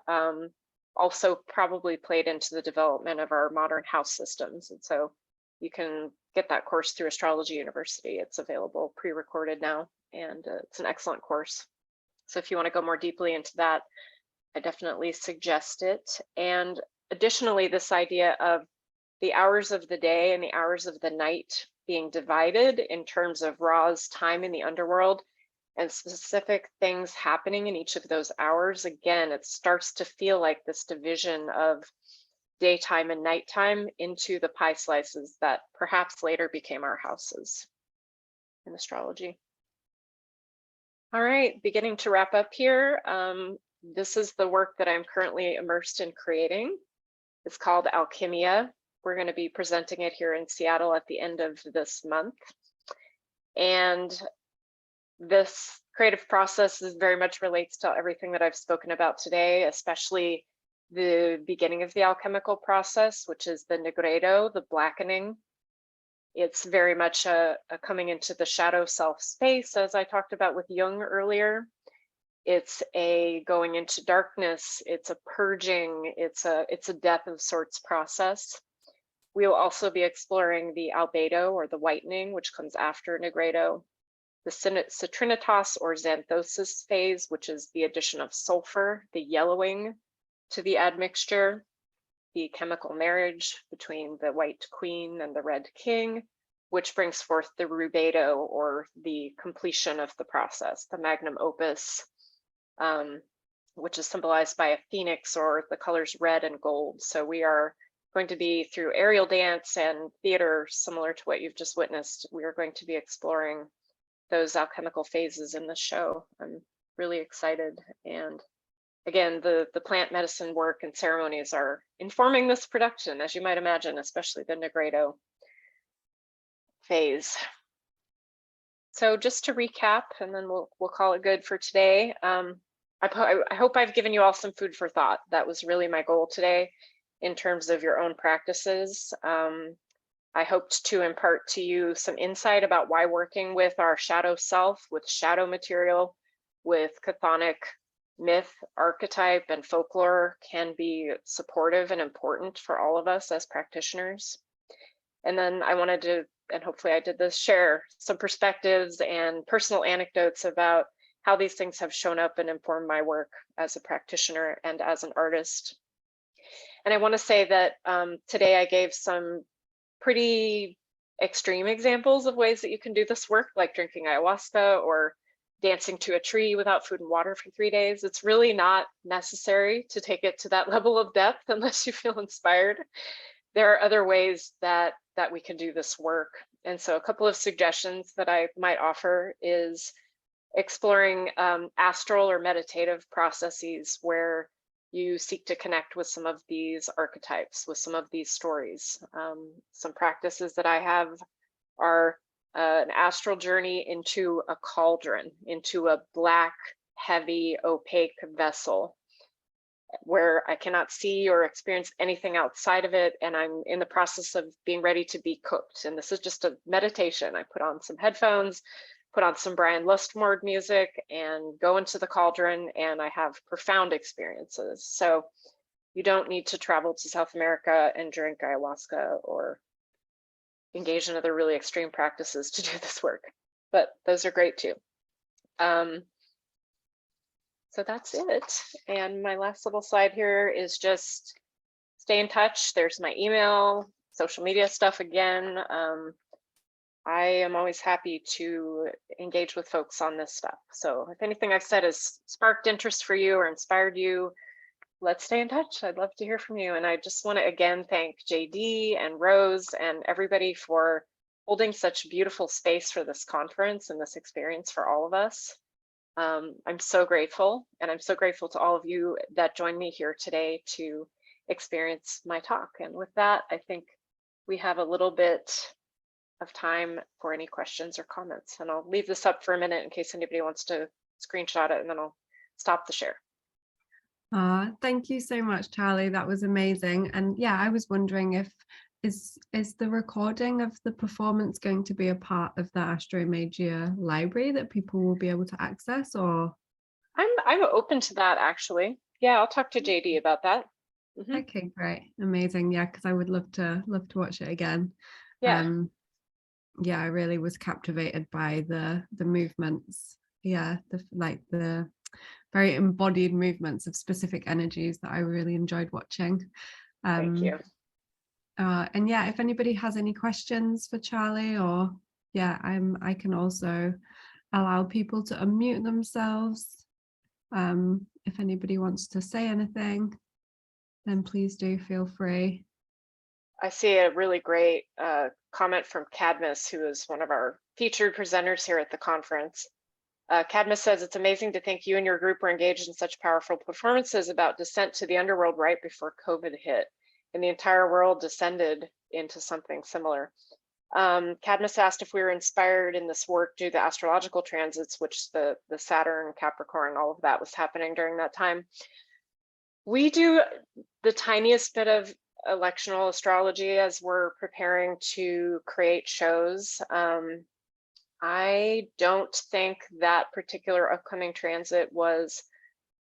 Speaker 2: also probably played into the development of our modern house systems. And so you can get that course through Astrology University. It's available pre-recorded now, and it's an excellent course. So if you want to go more deeply into that, I definitely suggest it. And additionally, this idea of the hours of the day and the hours of the night being divided in terms of Ra's time in the underworld and specific things happening in each of those hours. Again, it starts to feel like this division of daytime and nighttime into the pie slices that perhaps later became our houses in astrology. All right, beginning to wrap up here. This is the work that I'm currently immersed in creating. It's called Alchemia. We're going to be presenting it here in Seattle at the end of this month. And this creative process is very much relates to everything that I've spoken about today, especially the beginning of the alchemical process, which is the negredo, the blackening. It's very much a coming into the shadow self space, as I talked about with Jung earlier. It's a going into darkness. It's a purging. It's a death of sorts process. We will also be exploring the albedo, or the whitening, which comes after negredo, the citrinitas or xanthosis phase, which is the addition of sulfur, the yellowing to the admixture, the chemical marriage between the white queen and the red king, which brings forth the rubedo, or the completion of the process, the magnum opus, which is symbolized by a phoenix, or the colors red and gold. So we are going to be, through aerial dance and theater, similar to what you've just witnessed, we are going to be exploring those alchemical phases in the show. I'm really excited. And again, the plant medicine work and ceremonies are informing this production, as you might imagine, especially the negredo phase. So just to recap, and then we'll call it good for today. I hope I've given you all some food for thought. That was really my goal today in terms of your own practices. I hoped to impart to you some insight about why working with our shadow self, with shadow material, with chthonic myth, archetype, and folklore can be supportive and important for all of us as practitioners. And then I wanted to, and hopefully I did this, share some perspectives and personal anecdotes about how these things have shown up and informed my work as a practitioner and as an artist. And I want to say that today I gave some pretty extreme examples of ways that you can do this work, like drinking ayahuasca or dancing to a tree without food and water for 3 days. It's really not necessary to take it to that level of depth unless you feel inspired. There are other ways that we can do this work. And so a couple of suggestions that I might offer is exploring astral or meditative processes where you seek to connect with some of these archetypes, with some of these stories. Some practices that I have are an astral journey into a cauldron, into a black, heavy, opaque vessel. where I cannot see or experience anything outside of it, and I'm in the process of being ready to be cooked. And this is just a meditation. I put on some headphones, put on some Brian Lustmord music, and go into the cauldron, and I have profound experiences. So you don't need to travel to South America and drink ayahuasca or engage in other really extreme practices to do this work, but those are great too. So that's it. And my last little slide here is just stay in touch. There's my email, social media stuff again. I am always happy to engage with folks on this stuff. So if anything I've said has sparked interest for you or inspired you, let's stay in touch. I'd love to hear from you. And I just want to again thank JD and Rose and everybody for holding such beautiful space for this conference and this experience for all of us. I'm so grateful, and I'm so grateful to all of you that joined me here today to experience my talk. And with that, I think we have a little bit of time for any questions or comments. And I'll leave this up for a minute in case anybody wants to screenshot it, and then I'll stop the share.
Speaker 1: Thank you so much, Charlie. That was amazing. And yeah, I was wondering if is the recording of the performance going to be a part of the Astro Magia library that people will be able to access, or?
Speaker 2: I'm open to that, actually. Yeah, I'll talk to JD about that. Mm-hmm.
Speaker 1: Okay, great, amazing. Yeah, because I would love to watch it again.
Speaker 2: Yeah.
Speaker 1: Yeah, I really was captivated by the movements. Yeah, the very embodied movements of specific energies that I really enjoyed watching.
Speaker 2: Thank you.
Speaker 1: And yeah, if anybody has any questions for Charlie, or yeah, I can also allow people to unmute themselves. If anybody wants to say anything, then please do feel free.
Speaker 2: I see a really great comment from Cadmus, who is one of our featured presenters here at the conference. Cadmus says, it's amazing to think you and your group were engaged in such powerful performances about descent to the underworld right before COVID hit, and the entire world descended into something similar. Cadmus asked if we were inspired in this work due to the astrological transits, which the Saturn, Capricorn, all of that was happening during that time. We do the tiniest bit of electional astrology as we're preparing to create shows. I don't think that particular upcoming transit was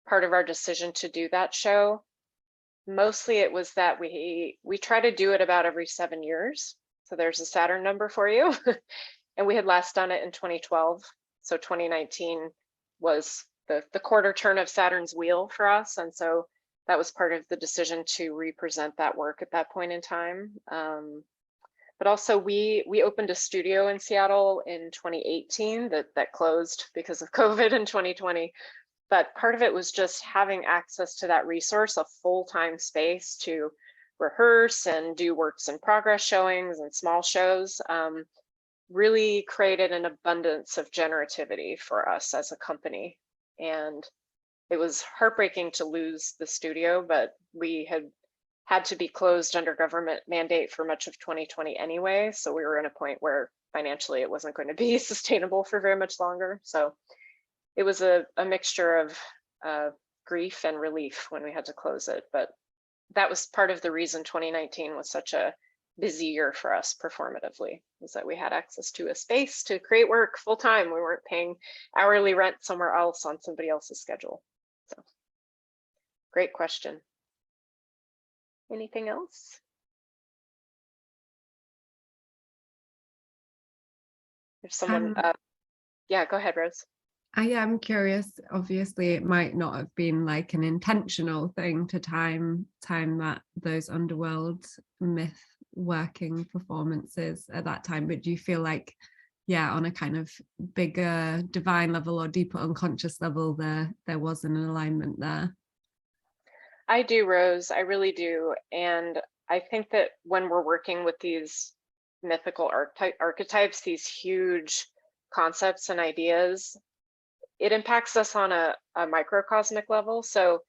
Speaker 2: part of our decision to do that show. Mostly it was that we try to do it about every 7 years. So there's a Saturn number for you. And we had last done it in 2012. So 2019 was the quarter turn of Saturn's wheel for us. And so that was part of the decision to represent that work at that point in time. But also we opened a studio in Seattle in 2018 that closed because of COVID in 2020. But part of it was just having access to that resource, a full-time space to rehearse and do works in progress showings and small shows, really created an abundance of generativity for us as a company. And it was heartbreaking to lose the studio, but we had to be closed under government mandate for much of 2020 anyway. So we were in a point where financially it wasn't going to be sustainable for very much longer. So it was a mixture of grief and relief when we had to close it. But that was part of the reason 2019 was such a busy year for us performatively, was that we had access to a space to create work full time. We weren't paying hourly rent somewhere else on somebody else's schedule. So great question. Anything else? If someone, yeah, go ahead, Rose.
Speaker 1: I am curious. Obviously, it might not have been like an intentional thing to time those underworld myth working performances at that time, but do you feel like, yeah, on a kind of bigger divine level or deeper unconscious level, there was an alignment there?
Speaker 2: I do, Rose. I really do. And I think that when we're working with these mythical archetypes, these huge concepts and ideas, it impacts us on a microcosmic level. So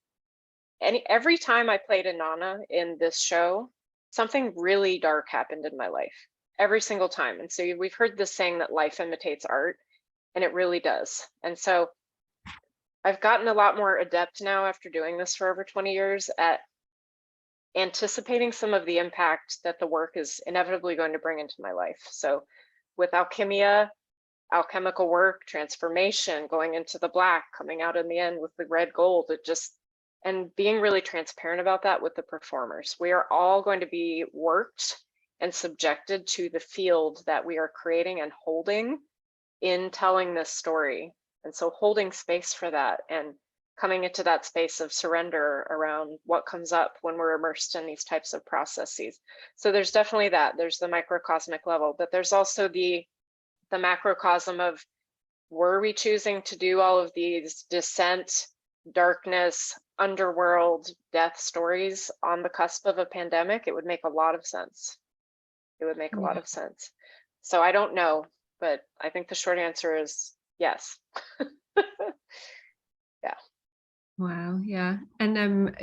Speaker 2: every time I played Inanna in this show, something really dark happened in my life, every single time. And so we've heard this saying that life imitates art, and it really does. And so I've gotten a lot more adept now after doing this for over 20 years at anticipating some of the impact that the work is inevitably going to bring into my life. So with alchemia, alchemical work, transformation, going into the black, coming out in the end with the red gold, it just, and being really transparent about that with the performers. We are all going to be worked and subjected to the field that we are creating and holding in telling this story. And so holding space for that and coming into that space of surrender around what comes up when we're immersed in these types of processes. So there's definitely that. There's the microcosmic level, but there's also the macrocosm of, were we choosing to do all of these descent, darkness, underworld, death stories on the cusp of a pandemic? It would make a lot of sense. It would make a lot of sense. So I don't know, but I think the short answer is yes. Yeah.
Speaker 1: Wow, yeah. And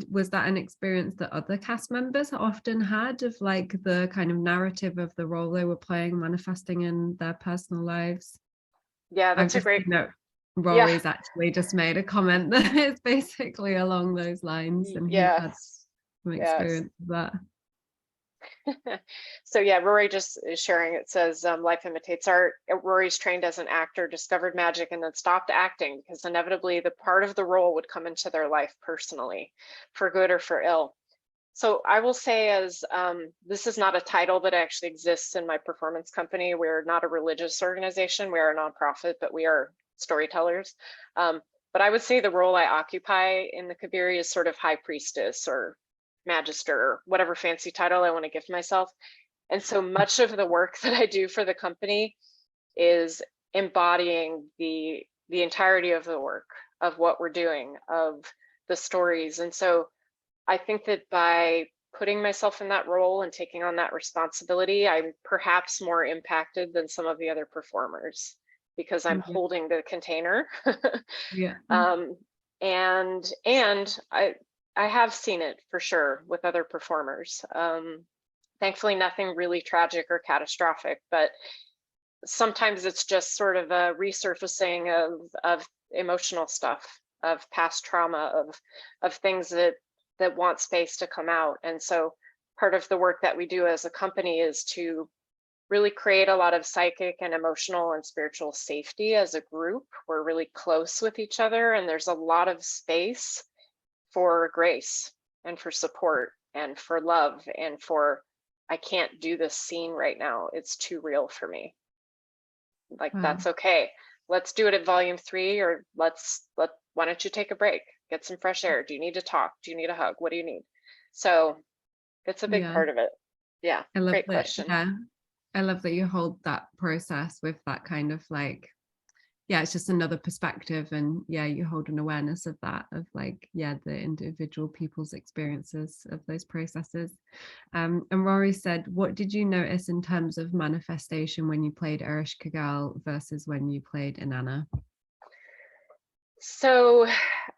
Speaker 1: was that an experience that other cast members often had, of like the kind of narrative of the role they were playing manifesting in their personal lives?
Speaker 2: Yeah, that's a great.
Speaker 1: Rory's actually just made a comment that is basically along those lines, and he's had some experience with that.
Speaker 2: So yeah, Rory just is sharing. It says, life imitates art. Rory's trained as an actor, discovered magic, and then stopped acting because inevitably the part of the role would come into their life personally, for good or for ill. So I will say, as this is not a title that actually exists in my performance company. We're not a religious organization. We are a nonprofit, but we are storytellers. But I would say the role I occupy in the Kabiri is sort of high priestess or magister, or whatever fancy title I want to give myself. And so much of the work that I do for the company is embodying the entirety of the work, of what we're doing, of the stories. And so I think that by putting myself in that role and taking on that responsibility, I'm perhaps more impacted than some of the other performers because I'm holding the container.
Speaker 1: Yeah.
Speaker 2: And I have seen it for sure with other performers. Thankfully, nothing really tragic or catastrophic, but sometimes it's just sort of a resurfacing of emotional stuff, of past trauma, of things that want space to come out. And so part of the work that we do as a company is to really create a lot of psychic and emotional and spiritual safety as a group. We're really close with each other, and there's a lot of space for grace and for support and for love and for, I can't do this scene right now. It's too real for me. Like, that's okay. Let's do it at volume 3, or why don't you take a break? Get some fresh air. Do you need to talk? Do you need a hug? What do you need? So it's a big part of it. Yeah. Great question.
Speaker 1: Yeah. I love that you hold that process with that kind of like, yeah, it's just another perspective, and yeah, you hold an awareness of that, of like, yeah, the individual people's experiences of those processes. And Rory said, what did you notice in terms of manifestation when you played Erish Kagal versus when you played Inanna?
Speaker 2: So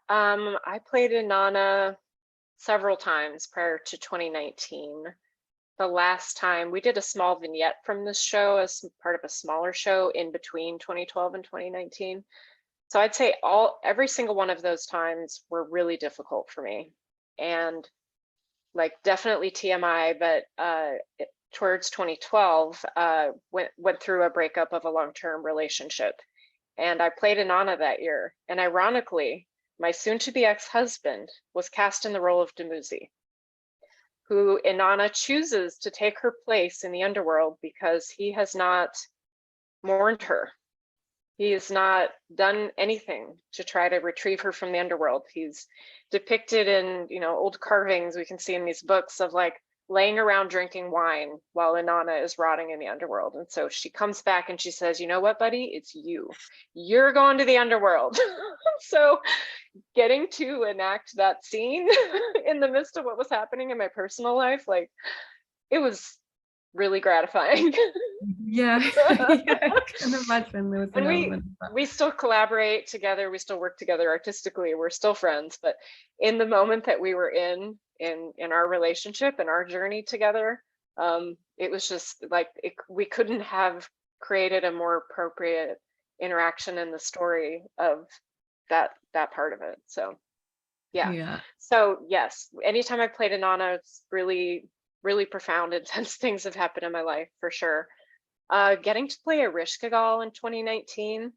Speaker 2: I played Inanna several times prior to 2019. The last time we did a small vignette from this show as part of a smaller show in between 2012 and 2019. So I'd say every single one of those times were really difficult for me, and like definitely TMI, but towards 2012 went through a breakup of a long-term relationship, and I played Inanna that year. And ironically, my soon-to-be ex-husband was cast in the role of Dumuzi, who Inanna chooses to take her place in the underworld because he has not mourned her. He has not done anything to try to retrieve her from the underworld. He's depicted in, old carvings we can see in these books of like laying around drinking wine while Inanna is rotting in the underworld. And so she comes back and she says, you know what, buddy, it's you. You're going to the underworld. So getting to enact that scene in the midst of what was happening in my personal life, like, it was really gratifying.
Speaker 1: Yeah, I can imagine there was an element of that.
Speaker 2: We still collaborate together, we still work together artistically, we're still friends, but in the moment that we were in our relationship and our journey together, it was just like we couldn't have created a more appropriate interaction in the story of that part of it. So yeah.
Speaker 1: Yeah.
Speaker 2: So yes, anytime I played Inanna, it's really, really profound, intense things have happened in my life for sure. Getting to play Ereshkigal in 2019,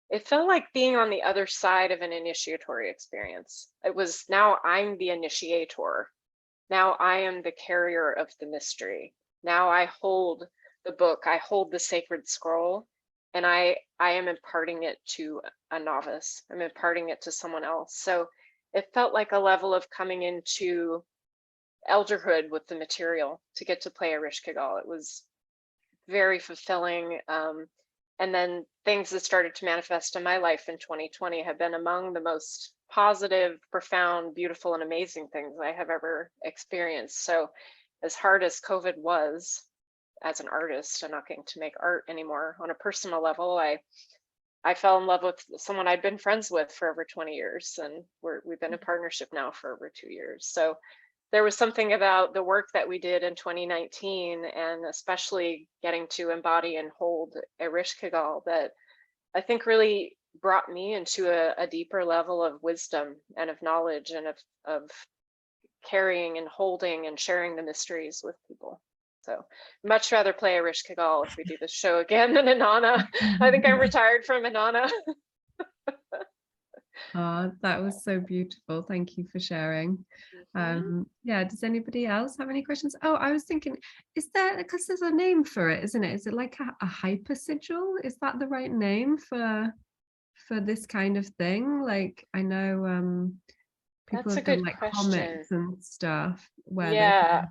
Speaker 2: it felt like being on the other side of an initiatory experience. It was, now I'm the initiator. Now I am the carrier of the mystery. Now I hold the book, I hold the sacred scroll, and I am imparting it to a novice. I'm imparting it to someone else. So it felt like a level of coming into elderhood with the material to get to play Ereshkigal. It was very fulfilling. And then things that started to manifest in my life in 2020 have been among the most positive, profound, beautiful, and amazing things I have ever experienced. So as hard as COVID was, as an artist, I'm not getting to make art anymore. On a personal level, I fell in love with someone I'd been friends with for over 20 years, and we've been in partnership now for over 2 years. So there was something about the work that we did in 2019, and especially getting to embody and hold Ereshkigal, that I think really brought me into a deeper level of wisdom and of knowledge and of carrying and holding and sharing the mysteries with people. So much rather play Ereshkigal if we do this show again than Inanna. I think I'm retired from Inanna.
Speaker 1: Oh, that was so beautiful. Thank you for sharing. Yeah, does anybody else have any questions? Oh, I was thinking, is there, because there's a name for it, isn't it? Is it like a hyper sigil? Is that the right name for this kind of thing? Like, I know people
Speaker 2: That's a
Speaker 1: have done
Speaker 2: good
Speaker 1: like
Speaker 2: question.
Speaker 1: comics and stuff where
Speaker 2: Yeah,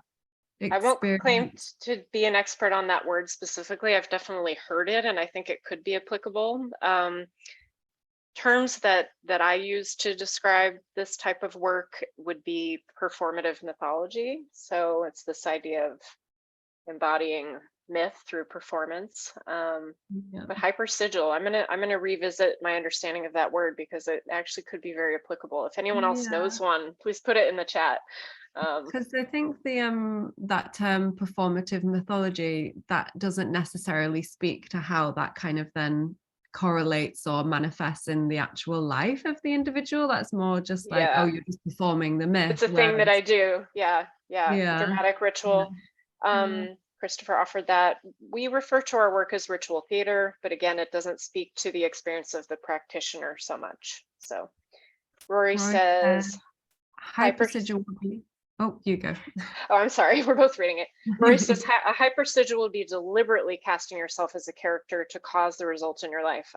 Speaker 1: they
Speaker 2: I won't claim
Speaker 1: experience.
Speaker 2: to be an expert on that word specifically. I've definitely heard it, and I think it could be applicable. Terms that I use to describe this type of work would be performative mythology. So it's this idea of embodying myth through performance.
Speaker 1: Yeah.
Speaker 2: But hyper sigil, I'm gonna revisit my understanding of that word because it actually could be very applicable. If anyone else knows one, please put it in the chat.
Speaker 1: Because I think the that term performative mythology, that doesn't necessarily speak to how that kind of then correlates or manifests in the actual life of the individual. That's more just like, oh,
Speaker 2: Yeah,
Speaker 1: you're just performing the myth.
Speaker 2: it's a thing that I do. Yeah,
Speaker 1: Yeah,
Speaker 2: dramatic
Speaker 1: yeah,
Speaker 2: ritual.
Speaker 1: yeah.
Speaker 2: Christopher offered that. We refer to our work as ritual theater, but again, it doesn't speak to the experience of the practitioner so much. So Rory
Speaker 1: Roy
Speaker 2: says, hyper.
Speaker 1: hypersigil would be. Oh, you go.
Speaker 2: Oh, I'm sorry, we're both reading it. Rory says, a hypersigil would be deliberately casting yourself as a character to cause the results in your life.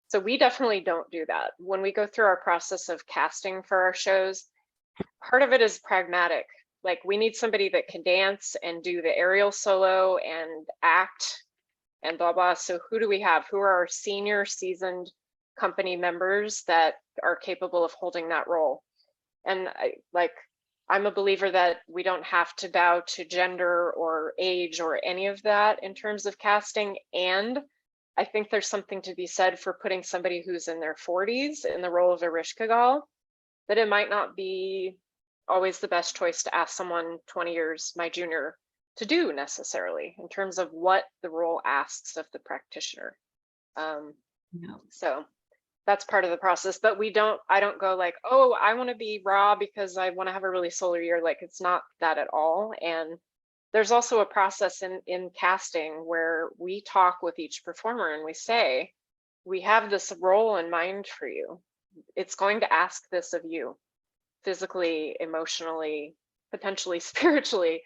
Speaker 2: So we definitely don't do that. When we go through our process of casting for our shows, part of it is pragmatic. Like, we need somebody that can dance and do the aerial solo and act and blah, blah. So who do we have? Who are our senior seasoned company members that are capable of holding that role? And I'm a believer that we don't have to bow to gender or age or any of that in terms of casting. And I think there's something to be said for putting somebody who's in their 40s in the role of Ereshkigal, that it might not be always the best choice to ask someone 20 years my junior to do necessarily in terms of what the role asks of the practitioner. So that's part of the process, but I don't go like, oh, I want to be raw because I want to have a really solar year. Like, it's not that at all. And there's also a process in casting where we talk with each performer and we say, we have this role in mind for you. It's going to ask this of you, physically, emotionally, potentially spiritually.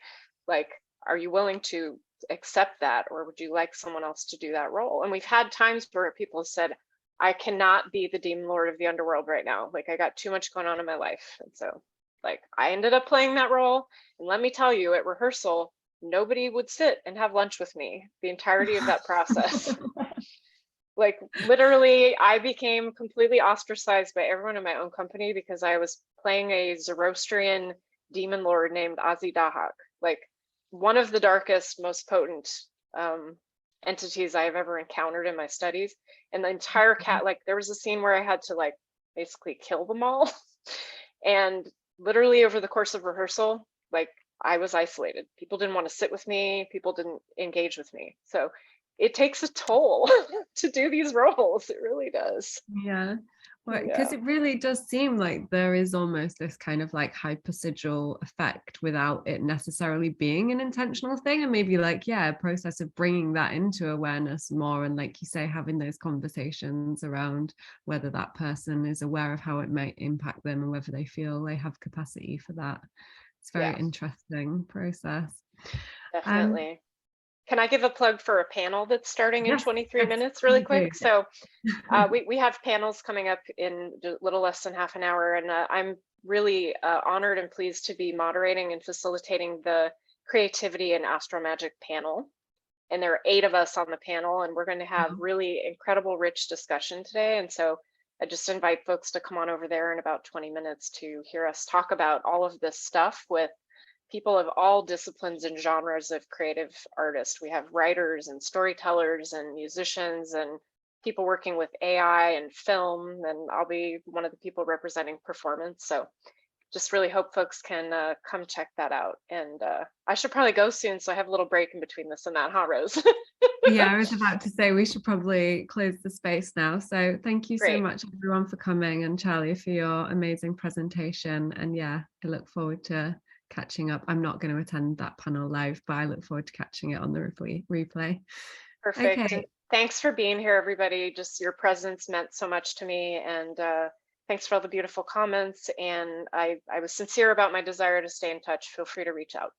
Speaker 2: Like, are you willing to accept that, or would you like someone else to do that role? And we've had times where people have said, I cannot be the demon lord of the underworld right now. Like, I got too much going on in my life. And so, like, I ended up playing that role. And let me tell you, at rehearsal, nobody would sit and have lunch with me the entirety of that process. Like, literally, I became completely ostracized by everyone in my own company because I was playing a Zoroastrian demon lord named Azidahak, like one of the darkest, most potent entities I have ever encountered in my studies. And the entire like, there was a scene where I had to like basically kill them all. And literally over the course of rehearsal, like, I was isolated. People didn't want to sit with me. People didn't engage with me. So it takes a toll to do these roles. It really does.
Speaker 1: Yeah. Because
Speaker 2: Yeah.
Speaker 1: it really does seem like there is almost this kind of like hypersigil effect without it necessarily being an intentional thing. And maybe like, yeah, a process of bringing that into awareness more. And like you say, having those conversations around whether that person is aware of how it might impact them and whether they feel they have capacity for that. It's a very
Speaker 2: Yeah,
Speaker 1: interesting process.
Speaker 2: definitely. Can I give a plug for a panel that's starting in
Speaker 1: Yes,
Speaker 2: 23
Speaker 1: yes,
Speaker 2: minutes really
Speaker 1: you do.
Speaker 2: quick? So we have panels coming up in a little less than half an hour, and I'm really honored and pleased to be moderating and facilitating the Creativity and Astro Magic panel. And there are 8 of us on the panel, and we're going to have really incredible, rich discussion today. And so I just invite folks to come on over there in about 20 minutes to hear us talk about all of this stuff with people of all disciplines and genres of creative artists. We have writers and storytellers and musicians and people working with AI and film, and I'll be one of the people representing performance. So just really hope folks can come check that out. And I should probably go soon, so I have a little break in between this and that, huh, Rose?
Speaker 1: Yeah, I was about to say we should probably close the space now. So thank you so
Speaker 2: Great.
Speaker 1: much everyone for coming, and Charlie for your amazing presentation. And yeah, I look forward to catching up. I'm not going to attend that panel live, but I look forward to catching it on the replay.
Speaker 2: Perfect. And
Speaker 1: Okay,
Speaker 2: thanks for being here, everybody. Just your presence meant so much to me. And thanks for all the beautiful comments. And I was sincere about my desire to stay in touch. Feel free to reach out.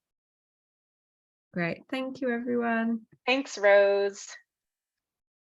Speaker 1: great. Thank you, everyone.
Speaker 2: Thanks, Rose.